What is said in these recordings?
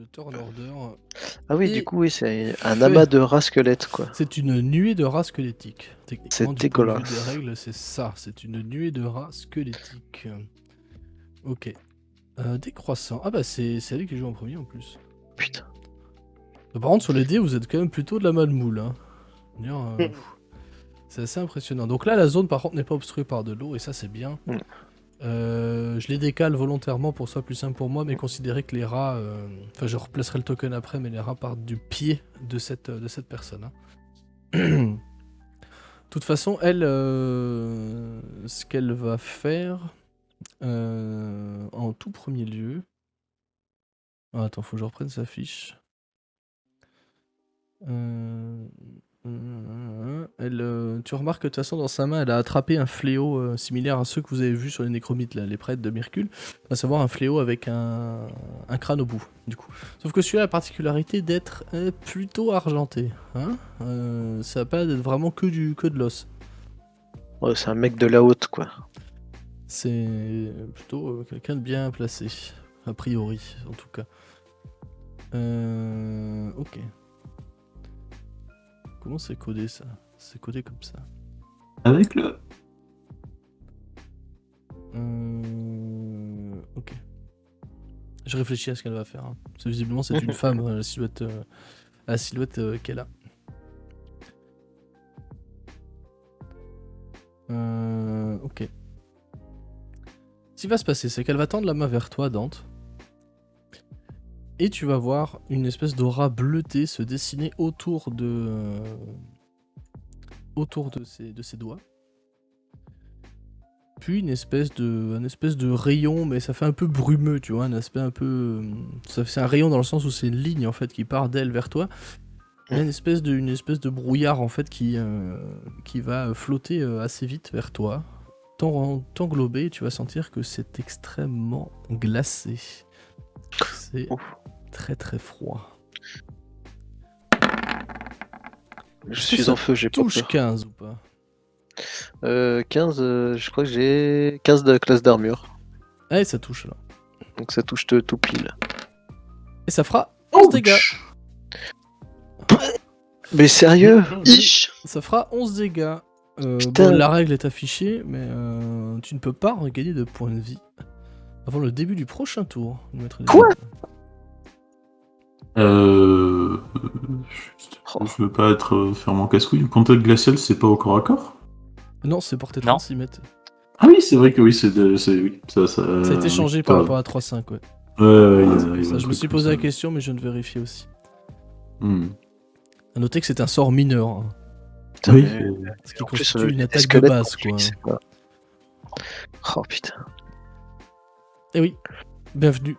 de Turn Order. Ah oui, Et du coup, oui, c'est un fait- amas de rats squelettes, quoi. C'est une nuée de rats squelettiques. Techniquement, C'est du point de vue des dégueulasse. règles, c'est ça. C'est une nuée de rats squelettiques. Ok. Décroissant. Ah bah c'est elle qui joue en premier en plus. Putain. Par contre, sur les dés, vous êtes quand même plutôt de la malmoule. Hein. Dire, c'est assez impressionnant. Donc là, la zone, par contre, n'est pas obstruée par de l'eau, et ça, c'est bien. Mm. Je les décale volontairement pour que ce soit plus simple pour moi, mais considérez que les rats... Enfin, je replacerai le token après, mais les rats partent du pied de cette personne. Hein. De toute façon, elle... ce qu'elle va faire... en tout premier lieu... Ah, attends, faut que je reprenne sa fiche. Tu remarques que de toute façon dans sa main elle a attrapé un fléau similaire à ceux que vous avez vus sur les nécromites, là, les prêtres de Myrcule, à savoir un fléau avec un crâne au bout, du coup. Sauf que celui-là a la particularité d'être plutôt argenté. Hein, ça va pas être vraiment que de l'os. Ouais, c'est un mec de la haute, quoi. C'est plutôt quelqu'un de bien placé, a priori, en tout cas. Ok. Comment c'est codé ça? C'est codé comme ça. Avec le... Ok. Je réfléchis à ce qu'elle va faire. Hein. Visiblement, c'est une femme, la silhouette qu'elle a. Ok. Ce qui va se passer, c'est qu'elle va tendre la main vers toi, Dante. Et tu vas voir une espèce d'aura bleutée se dessiner autour de ses doigts. Puis un espèce de rayon, mais ça fait un peu brumeux, tu vois, un aspect un peu... C'est un rayon dans le sens où c'est une ligne, en fait, qui part d'elle vers toi. Il y a une espèce de brouillard, en fait, qui va flotter assez vite vers toi. T'englober, tu vas sentir que c'est extrêmement glacé. C'est très très froid. Je suis en feu, j'ai pas touche peur. 15 ou pas? 15, je crois que j'ai 15 de classe d'armure. Allez, ça touche alors. Donc ça touche tout pile. Et ça fera 11 dégâts. Mais sérieux? Ça fera 11 dégâts. Putain. Bon, la règle est affichée, mais tu ne peux pas regagner de points de vie avant le début du prochain tour. Quoi? Je veux pas être faire mon casse-couille. Le contact glacial, c'est pas au corps à corps? Non, c'est porté 36 mètres. Ah oui, c'est vrai que oui, oui, ça a été changé par rapport à 3.5, ouais. Je me suis posé la question, mais je viens de vérifier aussi. A noter que c'est un sort mineur. Hein. Oui. Ce qui constitue une attaque de base, quoi. Oh putain. Eh oui, bienvenue.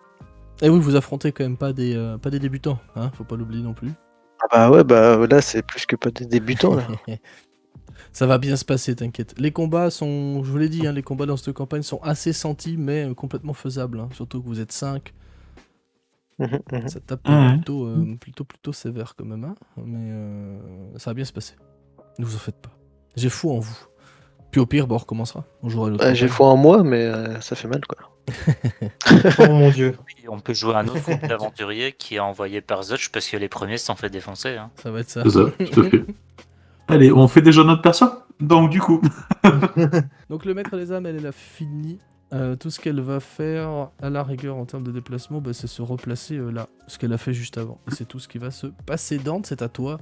Eh oui, vous affrontez quand même pas des débutants, hein, faut pas l'oublier non plus. Ah bah ouais, bah là c'est plus que pas des débutants là. Ça va bien se passer, t'inquiète. Les combats sont, je vous l'ai dit, hein, les combats dans cette campagne sont assez sentis, mais complètement faisables. Hein. Surtout que vous êtes 5. Ça tape plutôt sévère quand même. Hein. Mais ça va bien se passer. Ne vous en faites pas. J'ai foi en vous. Puis au pire, on recommencera. On jouera à l'autre. J'ai foi en moi, mais ça fait mal quoi. Oh mon dieu. On peut jouer un autre groupe d'aventuriers qui est envoyé par Zotch parce que les premiers se sont fait défoncer. Hein. Ça va être ça. C'est ça, tout à fait. Allez, on fait déjà notre perso. Donc du coup. Donc le maître des âmes, elle a fini. Tout ce qu'elle va faire à la rigueur en termes de déplacement, bah, c'est se replacer là, ce qu'elle a fait juste avant. Et c'est tout ce qui va se passer. Dante, c'est à toi.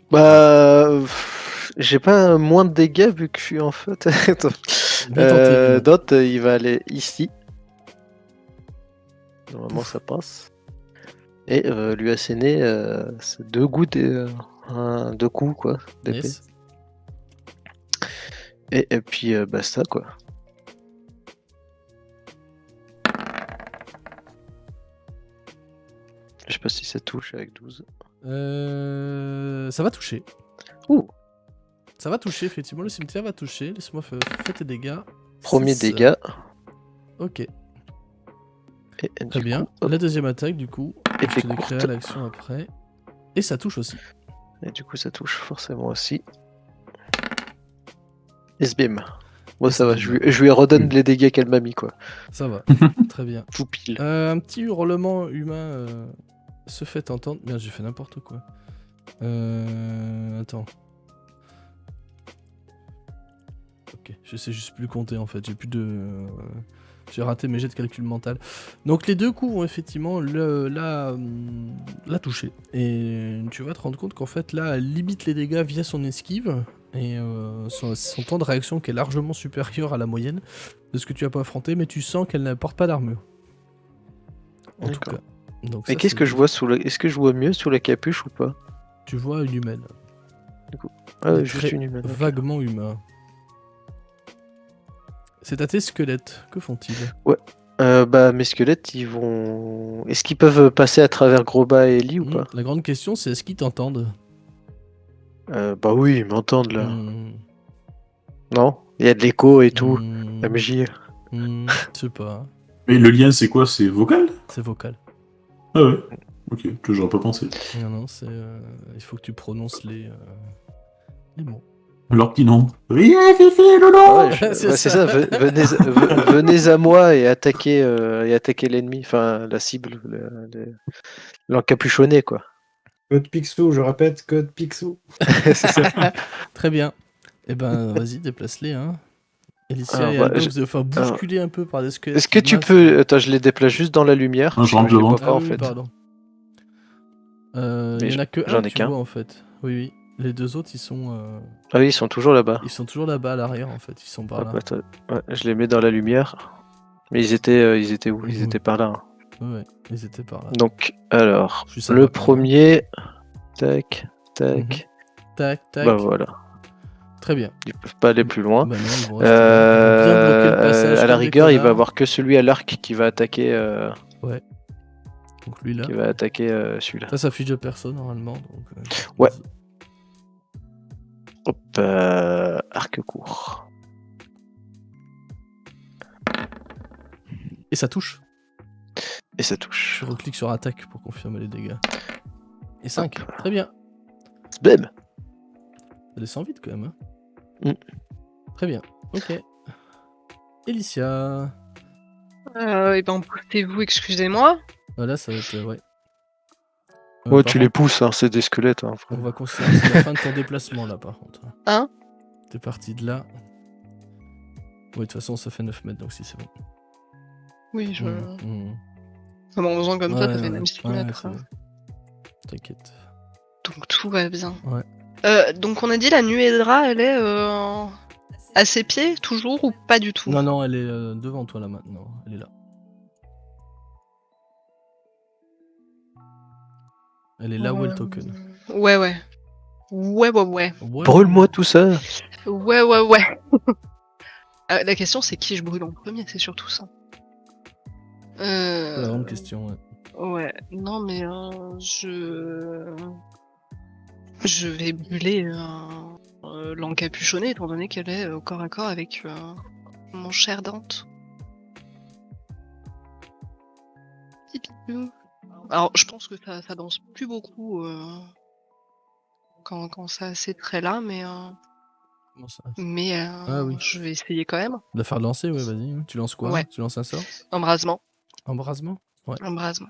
Bah, j'ai pas moins de dégâts vu que je suis en feu. Dante, il va aller ici. Normalement, ça passe. Et lui asséner 2 gouttes et 2 coups quoi d'épée. Yes. Et puis basta quoi. Je sais pas si ça touche avec 12. Ça va toucher. Ouh. Ça va toucher, effectivement. Le cimetière va toucher. Laisse-moi faire tes dégâts. Premier 6. dégât. Ok. Et très bien. Coup, la deuxième attaque, du coup. Et je te décrirai l'action après. Et ça touche aussi. Et du coup, ça touche forcément aussi. SBM. Moi, ça va, je lui redonne les dégâts qu'elle m'a mis, quoi. Ça va, très bien. Tout pile. Un petit hurlement humain se fait entendre. Bien, j'ai fait n'importe quoi. Attends. Ok, je sais juste plus compter en fait. J'ai plus de. J'ai raté mes jets de calcul mental. Donc les deux coups vont effectivement la toucher. Et tu vas te rendre compte qu'en fait là, elle limite les dégâts via son esquive. Et son temps de réaction qui est largement supérieur à la moyenne de ce que tu as pas affronté. Mais tu sens qu'elle ne porte pas d'armure. En tout cas. Donc, Mais ça, qu'est-ce que je vois sous la... Est-ce que je vois mieux sous la capuche ou pas? Tu vois une humaine. Ah, Des juste traits une humaine. ok. vaguement humain. C'est à tes squelettes. Que font-ils? Bah, mes squelettes, ils vont... Est-ce qu'ils peuvent passer à travers Groba et Ellie ou pas? La grande question, c'est est-ce qu'ils t'entendent? Bah oui, ils m'entendent là. Hmm, Non? Il y a de l'écho et tout. hmm, MJ. je sais pas. Mais le lien, c'est quoi? C'est vocal? C'est vocal. Ah ouais. Ok, que j'aurais pas pensé. Non, c'est. Il faut que tu prononces les mots. Alors qu'ils n'ont rien, Fifi, Lolo! c'est C'est ça. ça, venez à moi et attaquez l'ennemi, enfin la cible, l'encapuchonné quoi. Code Picsou, je répète, code Picsou. C'est ça. Très bien. Eh ben, vas-y, déplace-les. Hein. Alicia Alors, et bah, Aldo, je- vous allez faire bousculer un peu par des squelettes. Est-ce que qui tu massent. peux... Attends, je les déplace juste dans la lumière. Ah, je parce que rentre je les devant. vois pas Ah en oui, fait. pardon. Mais Il y en a que j'en un, ai tu qu'un. vois, en fait. Oui. Les deux autres, ils sont Ah oui, ils sont toujours là-bas. là-bas à l'arrière, en fait. Ils sont par Hop, là. attends. Ouais, je les mets dans la lumière. Mais ils étaient où? Ils Mhm. étaient par là. Hein. Ouais, ils étaient par là. Donc, alors, Juste à le droite, là. premier... Tac, tac. Mhm. Tac, tac. Bah voilà. Très bien. Ils peuvent pas aller plus loin. Bah non, ils vont rester là. Ils vont bien bloquer le passage. À la comme des rigueur, il va connards. avoir que celui à l'arc qui va attaquer, Donc lui là. celui-là. Ça fiche de personne normalement. Donc, Ouais. vas-y. Hop, arc court. Et ça touche. Et ça Je touche. reclique sur attaque pour confirmer les dégâts. Et 5. Très bien. Bam. Ça descend vite quand même. Hein. Mm. Très bien. Ok. Elicia. Et ben, poussez-vous, excusez-moi. Voilà, ça va être. Ouais. Ouais, par tu les contre, pousses, hein, c'est des squelettes. Hein, on va considérer que c'est la fin de ton déplacement là par contre. Hein? T'es parti de là. Ouais, de toute façon, ça fait 9 mètres donc si c'est bon. Oui, je. Mhm. En faisant comme ça, ça fait Ouais, même 6 ouais, mètres. c'est bon. T'inquiète. Donc tout va bien. Ouais. Donc on a dit la nuée de rat, elle est à ses pieds, toujours, ou pas du tout? Non, elle est devant toi là maintenant. Elle est là. Elle est là où elle token. Ouais. Ouais. Brûle-moi tout ça. Ouais. La question c'est qui je brûle en premier, c'est surtout ça. C'est la grande question. Ouais. Ouais, non mais je vais brûler l'encapuchonnée étant donné qu'elle est au corps à corps avec mon cher Dante. Pipipou. Alors je pense que ça danse plus beaucoup quand ça ces traits là, mais Comment ça Ah oui. je vais essayer quand même. De la faire lancer, ouais, vas-y. Tu lances quoi? Ouais. Tu lances un sort? Embrasement. Embrasement? Ouais. Embrasement.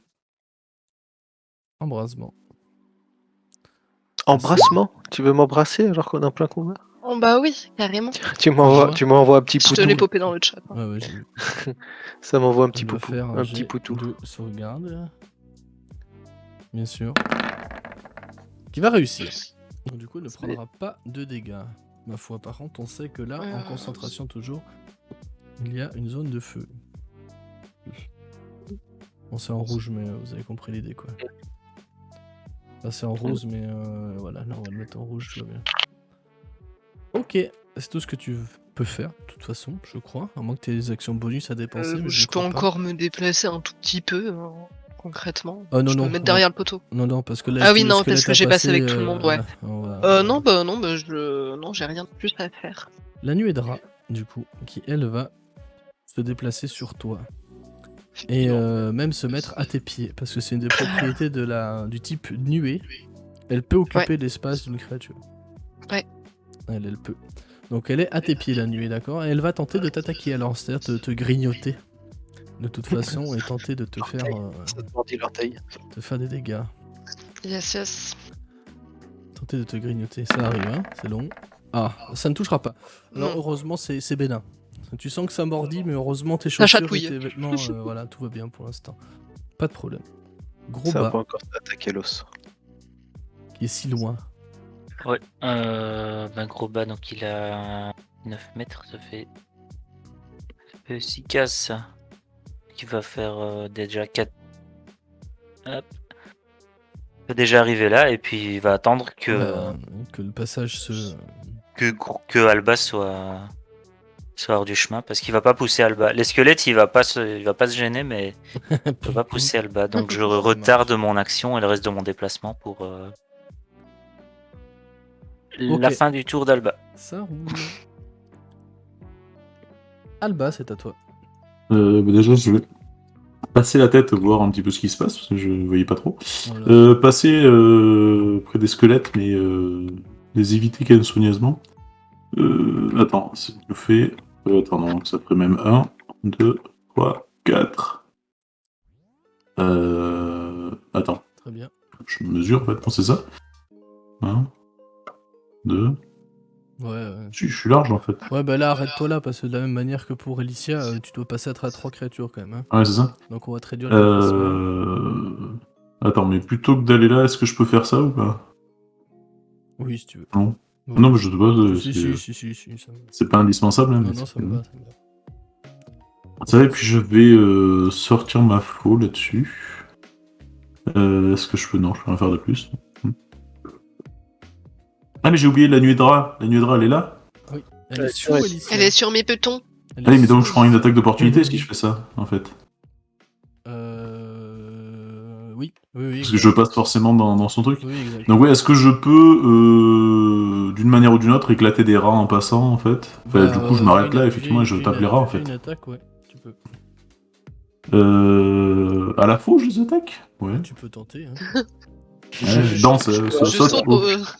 Embrasement. Embrassement? Tu veux m'embrasser alors qu'on est en plein combat? Oh bah oui, carrément. Tu m'envoies un petit Je te l'ai poutou. popé dans le chat. Hein. Ouais, j'ai vu. Ça m'envoie un petit Elle va poutou. faire Un jet petit poutou. de sauvegarde. Bien sûr. Qui va réussir. Donc, du coup, elle ne prendra pas de dégâts. Ma foi, par contre, on sait que là, en concentration toujours, il y a une zone de feu. Bon, c'est en rouge, mais vous avez compris l'idée, quoi. Là, c'est en rose, mais voilà, là, on va le mettre en rouge, tout va bien. Ok, c'est tout ce que tu peux faire, de toute façon, je crois. À moins que tu aies des actions bonus à dépenser. Mais Je peux encore me déplacer un tout petit peu, concrètement. Ah, non, je peux non, me mettre derrière le poteau. Non, parce que là. Ah oui, tous les non, parce squelettes que à j'ai passé passer, avec tout le monde, ouais. Non, j'ai rien de plus à faire. La nuée de rat, du coup, qui elle va se déplacer sur toi. Et même se mettre à tes pieds, parce que c'est une des propriétés du type nuée. Elle peut occuper l'espace d'une créature. Ouais. Elle peut. Donc elle est à tes pieds la nuée, d'accord? Et elle va tenter de t'attaquer alors, c'est-à-dire te grignoter. De toute façon, et tenter de te faire, Ça te mordit l'orteil. te faire des dégâts. Yes, yes. Tenter de te grignoter, ça arrive, hein, c'est long. Ah, ça ne touchera pas. Alors Non. heureusement, c'est bénin. Tu sens que ça mordit, mais heureusement tes chaussures et chatouille. tes vêtements, voilà, tout va bien pour l'instant. Pas de problème. Gros Ça va bas, pas encore attaquer l'os. qui est si loin. Ouais. Gros bas, donc il a 9 mètres, ça fait 6 cases. Qui va faire déjà 4. Hop. Il va déjà arriver là et puis il va attendre Que le passage se... que Alba soit hors du chemin parce qu'il va pas pousser Alba. Les squelettes, il va pas se gêner, mais il va pas pousser Alba. Donc je retarde mon action et le reste de mon déplacement pour la Ok. fin du tour d'Alba. Ça roule. Alba, c'est à toi. Déjà, je vais passer la tête, voir un petit peu ce qui se passe, parce que je voyais pas trop. Voilà. Passer près des squelettes, mais les éviter quand même soigneusement. Attends, ça me fait... attends, non, ça ferait même 1, 2, 3, 4. Attends, Très bien. je mesure, en fait, non, c'est ça 1, 2... Ouais. Je suis large, en fait. Ouais, bah là, arrête-toi là, parce que de la même manière que pour Elicia, tu dois passer à travers 3 créatures quand même. Hein. Ouais, c'est ça. Donc on va te réduire le déplacement. Attends, mais plutôt que d'aller là, est-ce que je peux faire ça ou pas? Oui, si tu veux. Non. Oui. Non, mais je sais pas. Si, ça me... C'est pas indispensable. Hein, Non, mais non, c'est- ça me va, ça me va. C'est vrai, et puis je vais sortir ma faux là-dessus. Est-ce que je peux? Non, je peux rien faire de plus. Ah, mais j'ai oublié la nuée de rat. La nuée de rat, elle est là? Elle est Ouais, sous ouais. Elicia. Elle est sur mes petons. Elle est Allez, mais donc sous je prends une Elicia. attaque d'opportunité si je fais ça, en fait. Oui, Parce exact. que je passe forcément dans son truc. Oui, exact. Donc ouais, est-ce que je peux, d'une manière ou d'une autre, éclater des rats en passant, en fait? Enfin, du coup, je m'arrête là, effectivement, et je tape les rats, en fait. Une attaque, ouais, tu peux. À la faux, je les attaque? Ouais. Tu peux tenter. Hein. Ouais, dans ça Je saute. saute,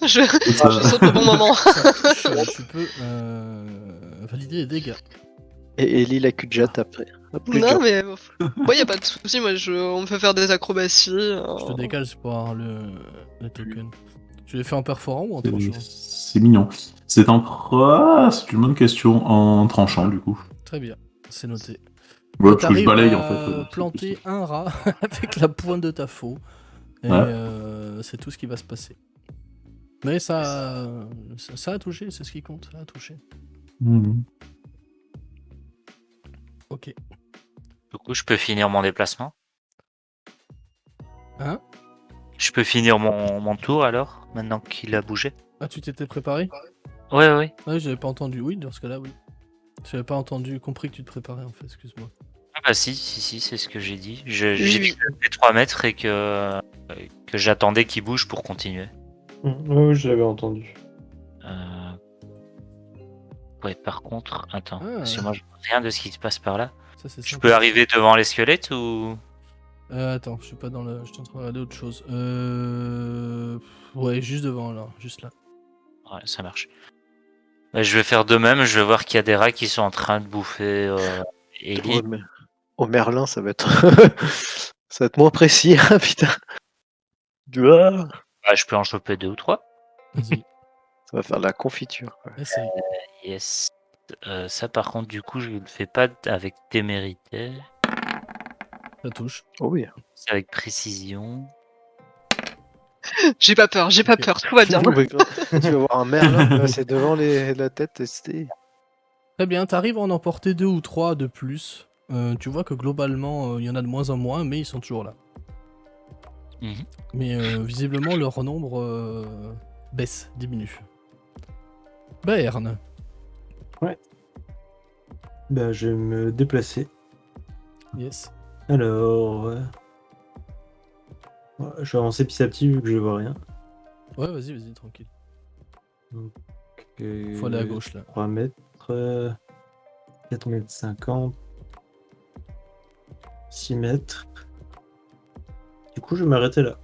je Ça- saute au bon moment. Ça touche, tu peux valider les dégâts. Et Ellie la cul de jatte après. Hop, plus de Non, jatte. mais moi, y a pas de souci. Moi, on me fait faire des acrobaties. Je te décale c'est pour avoir le token. Tu l'as fait en perforant ou en tranchant? C'est mignon. C'est c'est une bonne question. En tranchant, du coup. Très bien, c'est noté. Ouais, parce que je T'arrives balaye, à en fait. c'est planter plus- un rat avec la pointe de ta faux. Et Ouais. c'est tout ce qui va se passer. Mais ça a touché, c'est ce qui compte, ça a touché. Mhm. Ok. Du coup, je peux finir mon déplacement. Hein? Je peux finir mon tour alors, maintenant qu'il a bougé. Ah, tu t'étais préparé? Ouais. Ah oui, j'avais pas entendu. Oui, dans ce cas-là, oui. J'avais pas compris que tu te préparais en fait, excuse-moi. Ah bah si, c'est ce que j'ai dit. J'ai Oui. fait 3 mètres et que j'attendais qu'il bouge pour continuer. Oui, je l'avais entendu. Ouais, par contre, attends, Ah. parce que moi je vois rien de ce qui se passe par là. Ça, c'est Je sympa. peux arriver devant les squelettes ou... Attends, je suis pas dans le. Je suis en train de regarder autre chose. Ouais, juste devant là, juste là. Ouais, ça marche. Bah, je vais faire de même, je vais voir qu'il y a des rats qui sont en train de bouffer Ellie. Ouais, mais au Merlin, ça va être. Ça va être moins précis, hein, putain. Ah, Bah, je peux en choper 2 ou 3. Vas-y, ça va faire de la confiture, quoi. essaye. Yes. Ça par contre, du coup, je le fais pas avec témérité, Ça touche. Oh oui. c'est avec précision. J'ai pas peur, tout va bien. Non, mais grave. Tu vas voir un Merlin passer devant la tête et c'était. Très bien, t'arrives à en emporter 2 ou 3 de plus. Tu vois que globalement, il y en a de moins en moins, mais ils sont toujours là. Mhm. Mais visiblement, leur nombre baisse, diminue. Baern. Bah, je vais me déplacer. Yes. Alors. Ouais, je vais avancer petit à petit vu que je vois rien. Ouais, vas-y, tranquille. Donc, Faut aller à gauche là. 3 mètres. 4 mètres 50. 6 mètres. Du coup, je vais m'arrêter là.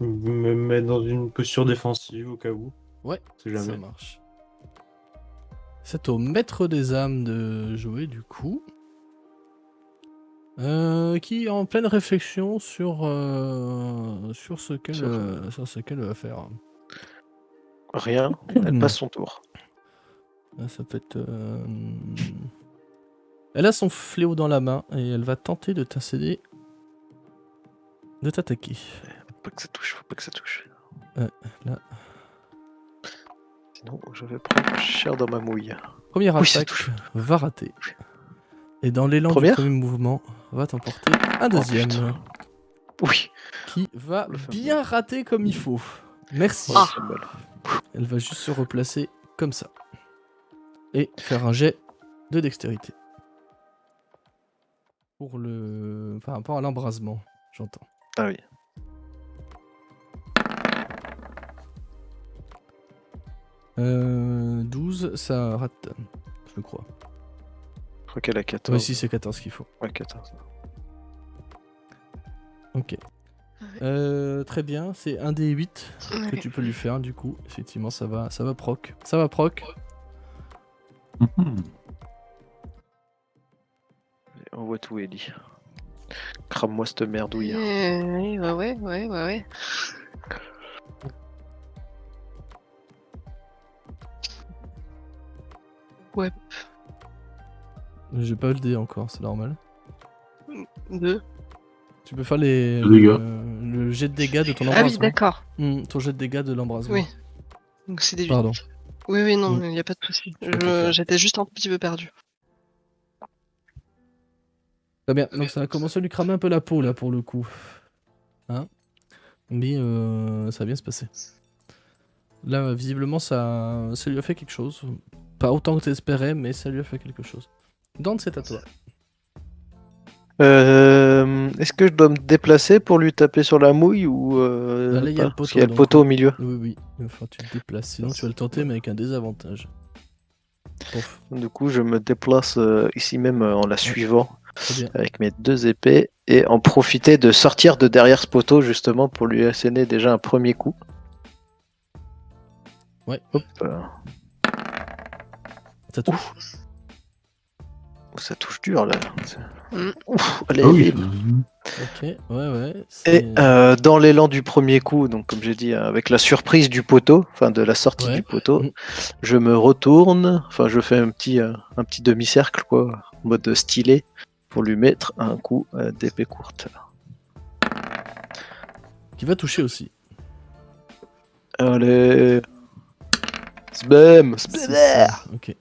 me mettre dans une posture défensive au cas où. Ouais, Si ça jamais. marche. C'est au maître des âmes de jouer du coup. Qui est en pleine réflexion sur ce qu'elle va faire. Rien, elle passe son tour. Ah, ça peut être. Elle a son fléau dans la main et elle va tenter de t'attaquer. Faut pas que ça touche, faut pas que ça touche. Là. Sinon, je vais prendre cher dans ma mouille. Première Oui, ça attaque touche. va rater. Et dans l'élan du Première premier mouvement, va t'emporter un deuxième. putain. Oui. Qui va Le fameux. bien rater comme il faut. Merci. Ouais, c'est mal. Elle va juste se replacer comme ça. Et faire un jet de dextérité. Par rapport à l'embrasement, j'entends. Ah oui. Euh, 12, ça rate, je crois. Je crois qu'elle a 14. Ouais, si, c'est 14 qu'il faut. Ouais, 14. Ok. Très bien, c'est un des 8 que Ouais. tu peux lui faire, du coup. Effectivement, ça va proc. Ça va proc. Mhm. On voit tout, Ellie. Crame-moi cette merdouille. Ouais. Ouais, J'ai pas eu le dé encore, c'est normal. 2. Tu peux faire Le dégât. le jet de dégâts de ton Ah oui, embrasement. d'accord. Ton jet de dégâts de l'embrasement. Oui. Donc c'est des 8. Pardon. Oui, non, Mm. il n'y a pas de souci. Je préfère. J'étais juste un petit peu perdu. Très bien, donc ça a commencé à lui cramer un peu la peau là pour le coup. Hein? Mais ça va bien se passer. Là, visiblement, ça lui a fait quelque chose. Pas autant que t'espérais, mais ça lui a fait quelque chose. Dante, c'est à toi. Est-ce que je dois me déplacer pour lui taper sur la mouille ou Là, il y a pas le Parce qu'il y a le donc, poteau au milieu. Oui, il va falloir que tu te déplaces. Sinon, tu vas le tenter, mais avec un désavantage. Pof, Du coup, je me déplace ici même en la suivant très bien. avec mes 2 épées et en profiter de sortir de derrière ce poteau justement pour lui asséner déjà un premier coup. Ouais. Hop. Ça touche. Ça touche dur là. Mm. Ouf, allez, Ah oui. Ok, ouais. Et c'est- dans l'élan du premier coup, donc comme j'ai dit, avec la surprise du poteau, enfin de la sortie Ouais. du poteau, Mm. je me retourne, enfin je fais un petit demi-cercle quoi, en mode stylé, pour lui mettre un coup d'épée courte. Qui va toucher aussi. Allez, Sbam, Six, Sbam. Ok.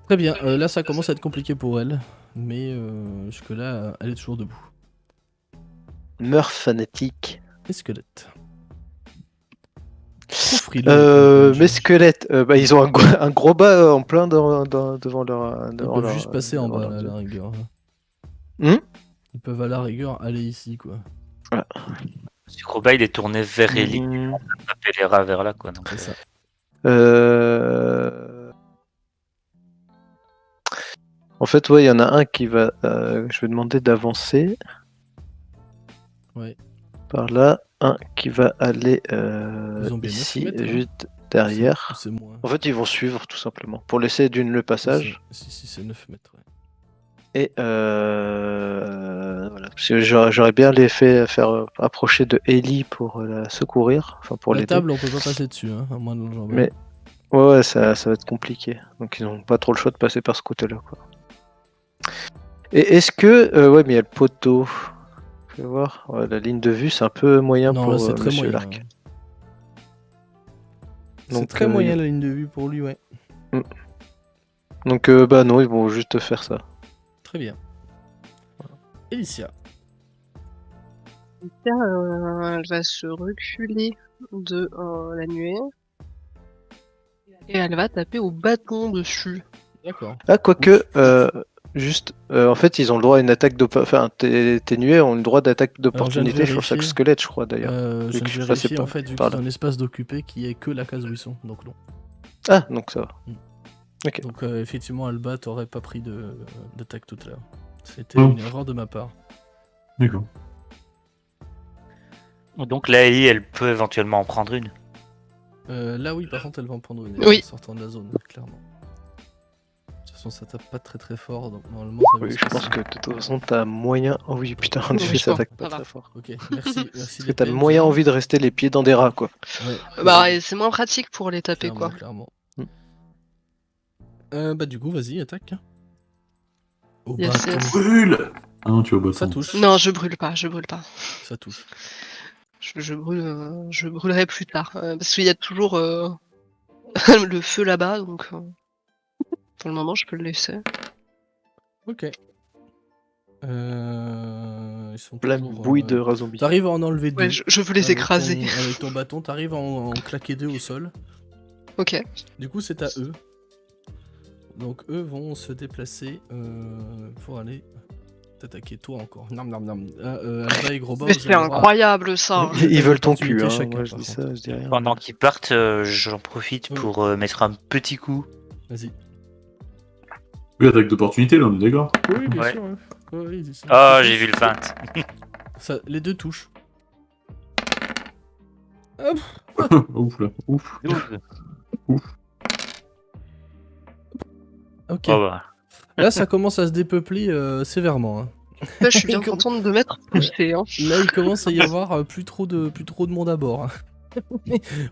Très bien, là ça commence à être compliqué pour elle. Mais jusque-là, elle est toujours debout. Meurtre fanatique. Les squelettes. Trop frileux. Mes squelettes, ils ont un gros bas en plein devant leur. Ils devant peuvent leur- juste passer en devant bas, leur là, à dieu. la rigueur. Hmm. Ils peuvent à la rigueur aller ici, quoi. Ce gros bas, il est tourné vers Ellie, Hmm. taper les rats vers là, quoi. Donc, C'est ça. En fait, ouais, il y en a un qui va. Je vais demander d'avancer. Ouais. Par là. Un qui va aller Ils ont bien 9 ici, mètres, hein. juste derrière. C'est moins. En fait, ils vont suivre tout simplement. Pour laisser d'une le passage. Si, c'est 9 mètres. Ouais. Et voilà. Parce que j'aurais bien les fait faire approcher de Ellie pour la secourir. Enfin, pour La l'aider. table, on peut pas passer dessus, hein, à moins de l'enjamber. Mais ouais, ça va être compliqué. Donc ils n'ont pas trop le choix de passer par ce côté-là, quoi. Et est-ce que ouais, mais il y a le poteau. Je vais voir. Ouais, la ligne de vue, c'est un peu moyen Non, pour là, c'est très Monsieur moyen. Lark. C'est Donc, très moyen la ligne de vue pour lui, ouais. Donc bah non, ils vont juste faire ça. Très bien. Elicia. Elle va se reculer de la nuée. Et elle va taper au bâton dessus. D'accord. Ah, quoique, juste, en fait, ils ont le droit à une attaque enfin, tes nuées ont le droit d'attaque d'opportunité sur chaque vérifier. squelette, je crois d'ailleurs. Je Vu que viens de je passais vérifier, pas en fait, vu par qu'ils ont là. un espace d'occupé qui est que la case où ils sont, donc non. Ah, donc ça va. Ok. Donc effectivement, Alba, t'aurais pas pris d'attaque tout à l'heure. C'était Oh. une erreur de ma part. D'accord. Donc la Ellie, elle peut éventuellement en prendre une. Là, oui, par contre, elle va en prendre une Oui. en sortant de la zone, clairement. De toute façon, ça tape pas très très fort, donc normalement, ça va Oui, se je pense passer. que de toute façon, t'as moyen. Oh oui, putain, en effet, ça Logiquement, attaque pas ça va. très fort. Ok, merci, merci. Parce que les t'as peines, moyen Jenny. envie de rester les pieds dans des rats, quoi. Ouais, Bah, et c'est moins pratique pour les taper, clairement, quoi. clairement. Hmm. Bah, du coup, vas-y, attaque. Au Yes, bâton. yes. Brûle. Ah non, tu es au bâton. Ça touche. Non, je brûle pas, je brûle pas. Ça touche. Je brûlerai plus tard. Parce qu'il y a toujours le feu là-bas, donc pour le moment, je peux le laisser. Ok. Ils sont Pleine toujours. bouille de rats zombies. T'arrives à en enlever deux. Ouais, je veux les avec écraser. avec ton bâton, t'arrives à en claquer deux au sol. Ok. Du coup, c'est à eux. Donc, eux vont se déplacer pour aller t'attaquer toi encore. Nam nam nam. Alba et Groba, Mais vous c'est avez le droit à- incroyable ça. Oui. Ils veulent ton Opportunité cul, hein. chacun, Moi, je par dis contre. ça, je dis rien. Pendant qu'ils partent, j'en profite Oui. pour mettre un petit coup. Vas-y. Oui, attaque d'opportunité, là, on est d'accord. Oui, bien Ouais. sûr. Oui, c'est ça. Oh, Ça j'ai touche. vu le feint. Les deux touchent. Ouf, là, ouf. 12. Ok. Oh bah. Là, ça commence à se dépeupler sévèrement. Hein. Là, je suis bien Comme- contente de m'être poussée. Hein. Là, il commence à y avoir plus trop de monde à bord. Hein.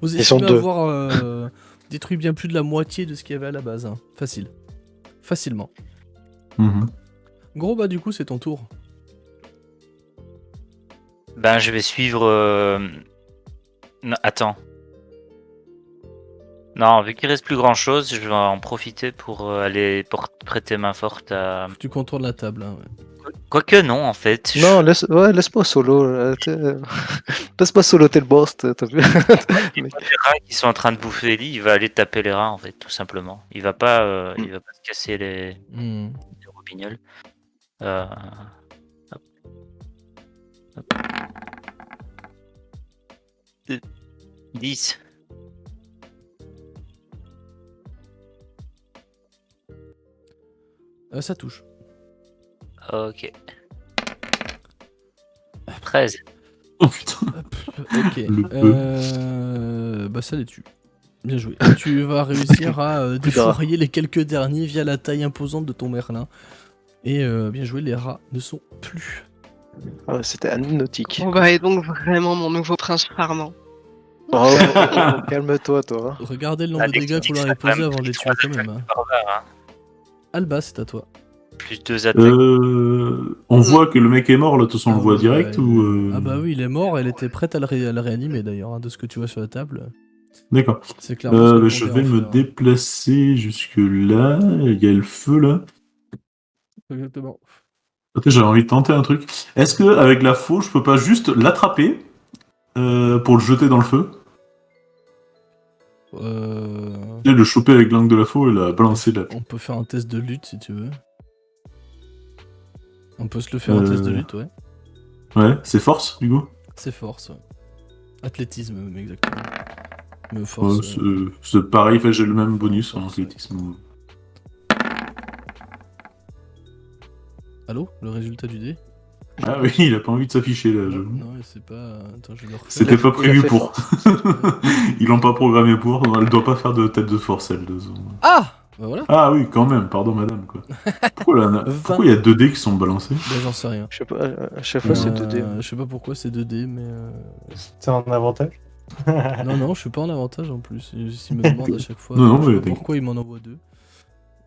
Vous Ils sont estimez deux. avoir détruit bien plus de la moitié de ce qu'il y avait à la base. Hein. Facile. Facilement. Mhm. Gros, bah du coup, c'est ton tour. Ben, je vais suivre. Non, attends. Non, vu qu'il reste plus grand chose, je vais en profiter pour aller prêter main forte à. Tu contournes la table. Hein, ouais. Quoique non, en fait. Non, laisse-moi solo. Laisse-moi soloter le boss, t'as vu? Les rats qui sont en train de bouffer Ellie, il va aller taper les rats en fait, tout simplement. Il va pas se casser les Hmm. robignoles. Hop. Hop. 10. Ça touche. Ok. 13. Oh putain. Ok. Le Bah ça les tue. Bien joué. Tu vas réussir à défourailler les quelques derniers via la taille imposante de ton merlin. Et bien joué, les rats ne sont plus. Ah, c'était anecdotique. On va être donc vraiment mon nouveau prince charmant. Oh, calme-toi, toi. Regardez le nombre Ah, de dégâts que vous leur avez posé avant de les tuer quand même. Hein. Alba, c'est à toi. Plus 2 attaques. On voit que le mec est mort, là, de toute façon, on le voit direct Ouais, ou. Ah bah oui, il est mort, elle était prête à le réanimer d'ailleurs, hein, de ce que tu vois sur la table. D'accord. C'est clairement ce qu'elle Je comptait vais en me faire, hein. déplacer jusque là. Il y a le feu là. Exactement. Attends, j'avais envie de tenter un truc. Est-ce que avec la faux, je peux pas juste l'attraper pour le jeter dans le feu Et le choper avec l'angle de la faux et la balancer là. On peut faire un test de lutte si tu veux. On peut se le faire un test de lutte, ouais. Ouais, c'est force du coup. C'est force, ouais. Athlétisme, mais exactement. Mais Ouais, force. c'est pareil, j'ai le même bonus en athlétisme. Allô? Le résultat du dé? Ah oui, il a pas envie de s'afficher là, j'avoue. Non, c'est pas. Attends, je vais le refaire. C'était pas Il a prévu fait pour. Ils l'ont pas programmé pour. Elle doit pas faire de tête de force, elle. Ah! Bah voilà. Ah oui, quand même, pardon madame, quoi. Pourquoi il y a 2 dés qui sont balancés? Bah j'en sais rien. Je sais pas, à chaque fois c'est 2D. Je sais pas pourquoi c'est 2D, mais. C'est un avantage. Non, je suis pas en avantage en plus. S'il me demande à chaque fois Non, je sais mais pas pourquoi il m'en envoie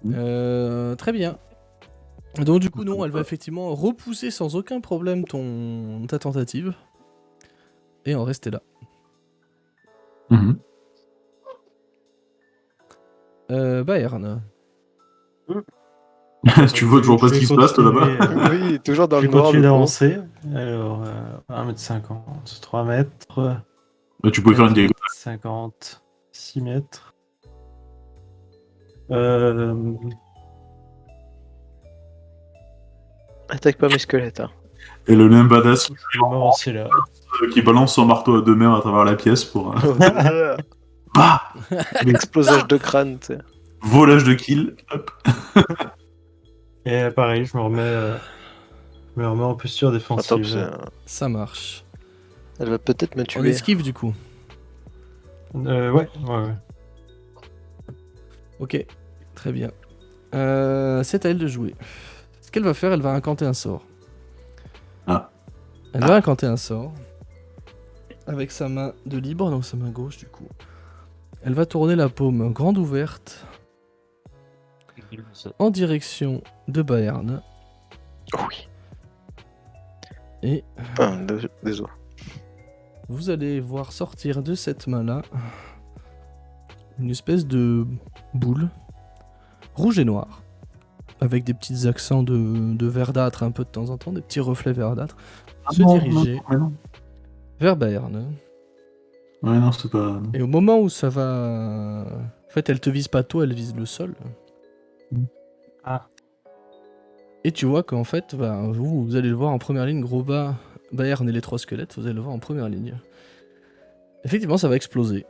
2. Très bien. Donc du coup, non, elle va effectivement repousser sans aucun problème ta tentative. Et en rester là. Mhm. Bayern. Tu vois toujours pas ce qui se passe, toi, là-bas? Oui, toujours dans Je le vais noir. continuer le con. d'avancer. Alors, 1m50, 3 mètres, Bah, tu pouvais faire une diagonale. 50, 6 mètres. Attaque pas mes squelettes. Hein. Et le nain badass Je vais m'avancer là. qui balance son marteau à 2 mains à travers la pièce pour. Bah Explosage de crâne, tu sais. Volage de kill. Hop. Et pareil, je me remets en posture Ah, top, défensive. c'est Ça marche. Elle va peut-être me On tuer. esquive du coup. Ouais. Ok, très bien. C'est à elle de jouer. Ce qu'elle va faire, elle va incanter un sort. Ah. Elle va incanter un sort. Avec sa main de libre, donc sa main gauche du coup. Elle va tourner la paume grande ouverte en direction de Bayern. Oh oui. Et Désolé. vous allez voir sortir de cette main-là une espèce de boule rouge et noire. Avec des petits accents de verdâtre un peu de temps en temps, des petits reflets verdâtres. Se diriger non. vers Bayern. Ouais, non, c'est pas. non. Et au moment où ça va... En fait, elle te vise pas toi, elle vise le sol. Ah. Et tu vois qu'en fait, vous allez le voir en première ligne, gros bas, Bayern et les 3 squelettes, vous allez le voir en première ligne. Effectivement, ça va exploser.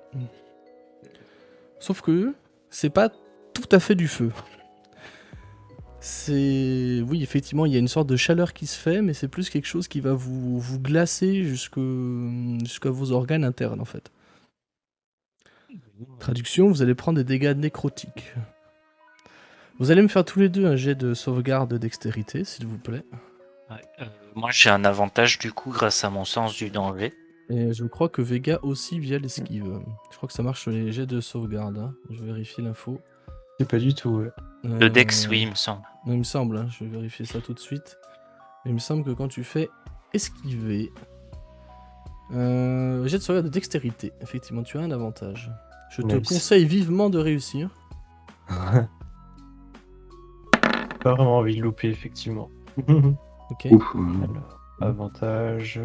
Sauf que c'est pas tout à fait du feu. Oui, effectivement, il y a une sorte de chaleur qui se fait, mais c'est plus quelque chose qui va vous glacer jusqu'à vos organes internes, en fait. Traduction, vous allez prendre des dégâts nécrotiques. Vous allez me faire tous les deux un jet de sauvegarde de dextérité, s'il vous plaît. Ouais, moi, j'ai un avantage du coup grâce à mon sens du danger. Et je crois que Vega aussi via l'esquive. Je crois que ça marche sur les jets de sauvegarde. Hein. Je vais vérifier l'info. C'est pas du tout, ouais. Le Dex, oui, il me semble. Non, il me semble, hein, je vais vérifier ça tout de suite. Il me semble que quand tu fais esquiver, jet de sauvegarde de dextérité, effectivement, tu as un avantage. Je te Nice. conseille vivement de réussir. Pas vraiment envie de louper, effectivement. Ok. Ouf. Alors, avantage.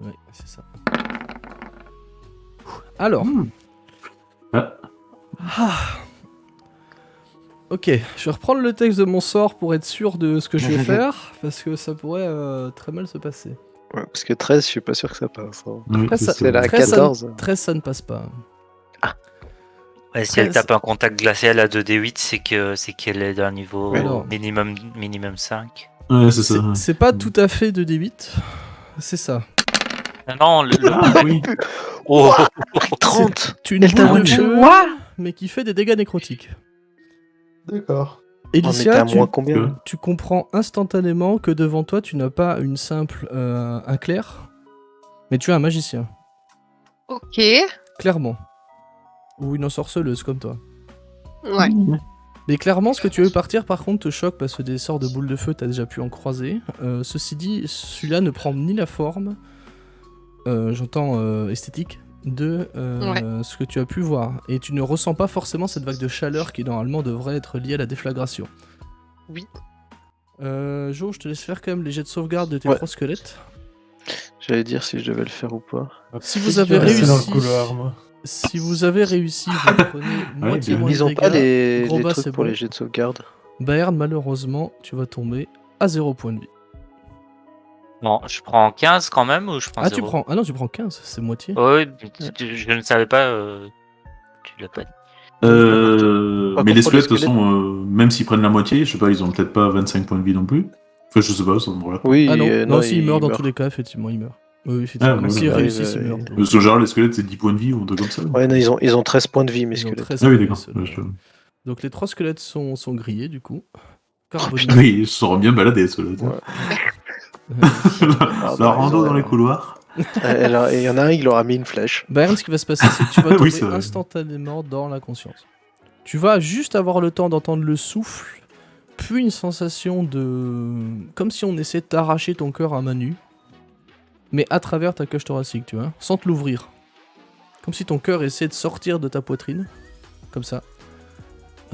Ouais, c'est ça. Alors. Ah. Ah. Ok, je vais reprendre le texte de mon sort pour être sûr de ce que je vais faire, parce que ça pourrait très mal se passer. Ouais, parce que 13, je suis pas sûr que ça passe. Hein. Oui, Après, c'est ça- ça. C'est la 13, 14. 13, ça ne passe pas. Ouais, si elle Après, tape un contact glacial à 2d8, c'est qu'elle est d'un niveau Alors. minimum 5. Ouais, c'est ça. ouais. C'est pas tout à fait de D8, c'est ça. Ah non, Ah, oui. Oh, 30. C'est une Elle t'a boule de tué. feu, mais qui fait des dégâts nécrotiques. D'accord. Oh, mais t'es Elicia, à moins combien? tu comprends instantanément que devant toi, tu n'as pas une simple un clerc, mais tu as un magicien, Ok. clairement. Ou une ensorceleuse comme toi. Ouais. Mais clairement, ce que tu veux partir, par contre, te choque parce que des sorts de boules de feu, t'as déjà pu en croiser. Ceci dit, celui-là ne prend ni la forme, j'entends esthétique, de ce que tu as pu voir. Et tu ne ressens pas forcément cette vague de chaleur qui, normalement, devrait être liée à la déflagration. Oui. Jo, je te laisse faire quand même les jets de sauvegarde de tes Ouais. 3 squelettes. J'allais dire si je devais le faire ou pas. Si vous avez Rester dans le réussi- couloir, moi. Si vous avez réussi, vous prenez moitié bien. moins de Ils ont dégâts. pas les Gros bas, trucs c'est pour bon. les jets de sauvegarde. Bayern, malheureusement, tu vas tomber à 0 point de vie. bon, je prends 15 quand même ou je prends Ah, 0? tu prends 15, c'est moitié. Oui, je ne savais pas. Tu l'as pas dit. Par Mais contre, les pour les squelettes, de toute façon, même s'ils prennent la moitié, je sais pas, ils ont peut-être pas 25 points de vie non plus. Enfin, je sais pas, ça me regarde. Oui, Ah non, non, non, s'il meurt dans meurt. tous les cas, effectivement, il meurt. Oui, effectivement. Ah, ouais, S'il ouais. réussit, Arrive, il meurt. donc. Parce qu'en général, les squelettes, c'est 10 points de vie ou un truc comme ça. Ouais, non, ils ont 13 points de vie, mes Ils ont squelettes. 13 Ah oui, points de d'accord. vie seulement. Ouais, je- Donc les 3 squelettes sont grillés, du coup. Carbonisés. Oui, ils se sont bien baladés, ceux-là. Ouais. La bah, rando ils ont- dans les couloirs. Il y en a un, il leur a mis une flèche. Bayern, ce qui va se passer, c'est que tu vas Oui, tomber c'est vrai. instantanément dans l'inconscience. Tu vas juste avoir le temps d'entendre le souffle, puis une sensation de... Comme si on essayait de t'arracher ton cœur à main nue, mais à travers ta cage thoracique, tu vois, sans te l'ouvrir. Comme si ton cœur essayait de sortir de ta poitrine, comme ça.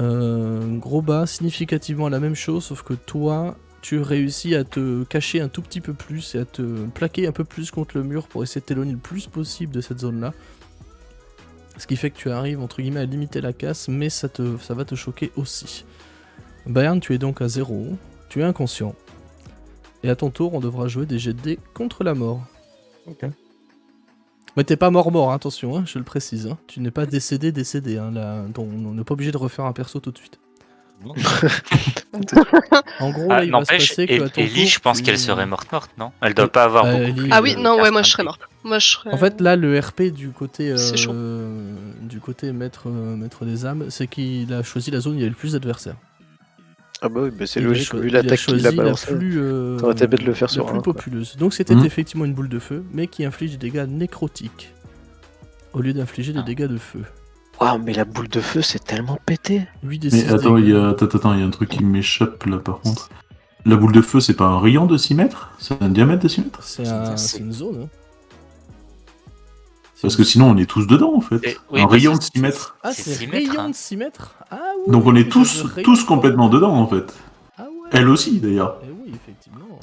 Gros bas, significativement la même chose, sauf que toi, tu réussis à te cacher un tout petit peu plus et à te plaquer un peu plus contre le mur pour essayer de t'éloigner le plus possible de cette zone-là. Ce qui fait que tu arrives, entre guillemets, à limiter la casse, mais ça va te choquer aussi. Bayern, tu es donc à 0, tu es inconscient. Et à ton tour, on devra jouer des jets de dés contre la mort. Ok. Mais t'es pas mort, hein, attention, hein, je le précise. Hein. Tu n'es pas décédé, hein, là, on n'est pas obligé de refaire un perso tout de suite. En gros, là, il va se N'empêche, passer que à ton Ellie, tour, je pense tu- qu'elle serait morte, non? Elle doit pas avoir beaucoup. Ellie, Ah oui, euh, non, ouais, moi je serais morte. Moi je serais. En fait, là, le RP du côté, C'est chaud. du côté maître des âmes, c'est qu'il a choisi la zone où il y avait le plus d'adversaires. Ah bah oui, bah c'est Il a logique, cho- vu il a l'attaque qu'il choisi a la balancée. plus, Ça aurait été bête de le faire la sur plus un, quoi. populeuse. Donc c'était Mhm. effectivement une boule de feu, mais qui inflige des dégâts nécrotiques au lieu d'infliger des dégâts de feu. Waouh, mais la boule de feu, c'est tellement pété. 8 des Mais 6 attends, il y dégâts. a... attends, il y a un truc qui m'échappe là par contre. La boule de feu, c'est pas un rayon de 6 mètres? C'est un diamètre de 6 mètres? C'est une zone. Hein. Parce que sinon, on est tous dedans en fait. Oui, un bah, rayon de c'est- 6 mètres. Ah, c'est c'est 6 mètres, rayon hein. de 6 mètres. Ah oui. Donc on est j'avais tous rayon complètement dedans en fait. Ah ouais. Elle aussi d'ailleurs. Eh oui, effectivement.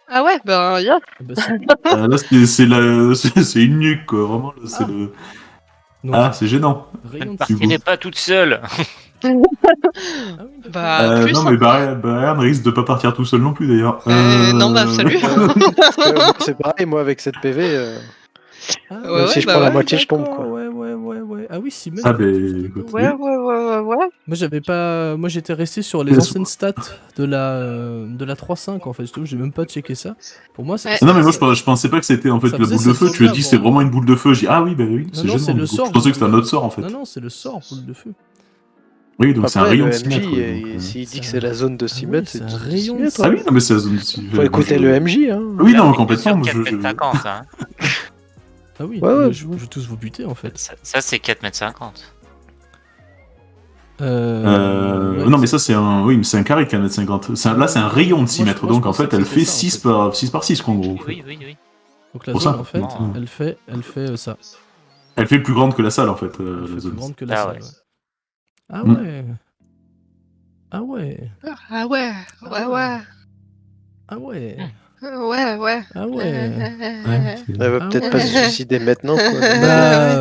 Ah ouais, ben yeah. Eh ben, c'est- Là, c'est une nuque quoi. Vraiment, là, c'est Ah. le. Donc, Ah, c'est gênant. rayon Ne de partirez pas toute seule. Ah oui, d'accord. Bah, plus. non, hein. mais Bayern risque de pas partir tout seul non plus d'ailleurs. Non, bah, salut. Parce que moi, c'est pareil, moi avec cette PV, Ah Ouais, même si je bah prends la ouais, moitié, je tombe d'accord, quoi. Ouais. Ah oui, 6 mètres. Ah, ben, écoute, Ouais, oui. ouais. Moi j'avais pas. Moi j'étais resté sur les Mais anciennes stats de la 3.5 en fait, surtout, j'ai même pas checké ça. Pour moi, Ouais. Non, mais moi je pensais pas que c'était en fait Ça la faisait boule de feu. cette Tu as zone-là, dit c'est bon. vraiment une boule de feu. J'ai dit ah oui, bah oui, Non, c'est non, gênant. c'est le du coup. sort Je pensais boule que c'était de un autre feu. sort en fait. Non, c'est le sort boule de feu. Oui, donc c'est un Après, rayon le de 6 MJ, mètres. ouais, donc, s'il dit c'est que un- c'est la zone de Ah 6 oui, mètres, c'est un de rayon 6 de mètres. 6 Ah hein. oui, non, mais c'est la zone aussi. Faut écouter le MJ, hein. Oui, non, Là, complètement. on est moi, sur je- 4,50 m, hein. Ah oui, Ouais, ouais. je vais tous vous buter en fait. Ça, c'est 4,50 m. Ouais, non, mais ça, c'est un, oui, mais c'est un carré de 1m50. Là, c'est un rayon de 6 Moi, je- mètres. moi, je Donc, en pensais fait, que elle c'était fait ça, en 6 fait. par 6 par 6, quoi, en gros. Oui. Donc la Pour zone ça. en fait, Non. elle fait ça. Elle fait plus grande que la salle, en fait, Elle la fait plus zone. grande que la Ah salle. ouais. Ouais. Ah Mm. ouais. Ah ouais. Ah ouais, ouais. Ah ouais. Ouais. Ah ouais. Ouais, c'est- Elle va Ah peut-être pas se ouais. suicider maintenant, quoi. Bah,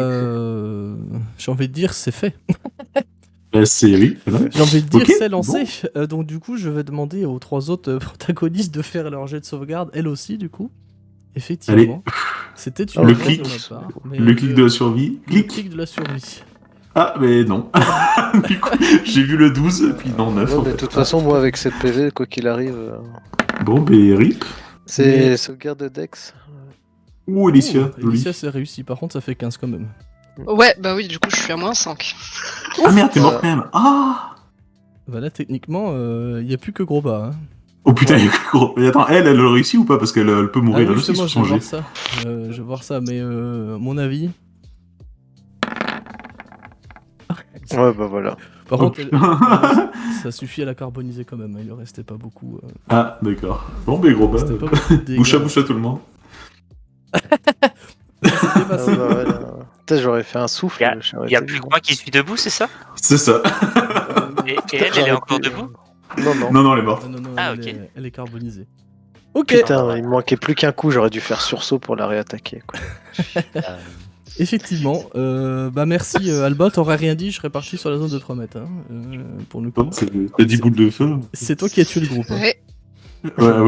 j'ai envie de dire c'est fait. Bah, c'est oui, voilà. J'ai envie de dire Ok, c'est lancé. Donc du coup, je vais demander aux 3 autres protagonistes de faire leur jet de sauvegarde, elles aussi du coup. Effectivement. C'était une Le erreur clic. de ma part. mais Le clic de la survie. le Clic. clic de la survie. Ah, mais non. Du coup, j'ai vu le 12, et puis non, 9. Ouais, en mais fait. de toute façon, moi avec cette PV, quoi qu'il arrive, Bon, ben, rip. c'est Mais- sauvegarde de Dex. Ouh, Alicia. Ouh, joli. Alicia c'est réussi. Par contre, ça fait 15 quand même. Ouais, bah oui, du coup, je suis à moins 5. Ah merde, t'es mort quand même. Ah. Bah là, techniquement, il n'y a plus que gros bas. Hein. Oh putain, il y a que gros. Mais attends, elle a réussi ou pas? Parce qu'elle peut Ah mourir oui, elle aussi justement, sur je vais son voir jet. ça. Je vais voir ça, mais mon avis. Ouais, bah voilà. Par Oh, contre, putain. ça suffit à la carboniser quand même. Hein. Il ne restait pas beaucoup. Ah, d'accord. Bon, ben, gros Il bas. restait pas beaucoup de dégâts. Bouche à tout le monde. C'était Ah, passé. bah, voilà. Putain, j'aurais fait un souffle. Y a- j'aurais Il y a été plus que vivant. moi qui suis debout, c'est ça? C'est ça. Et Putain, elle est j'aurais encore pu- debout? Non, non. Non, elle est morte. Non, Ah, elle, ok. elle est carbonisée. Ok, Putain, il me manquait plus qu'un coup, j'aurais dû faire sursaut pour la réattaquer. Quoi. effectivement. Bah merci Alba, t'aurais rien dit, je serais parti sur la zone de 3 mètres. Hein, pour le coup. T'as 10 boules de feu. C'est toi qui as tué le groupe. Hein. Ouais.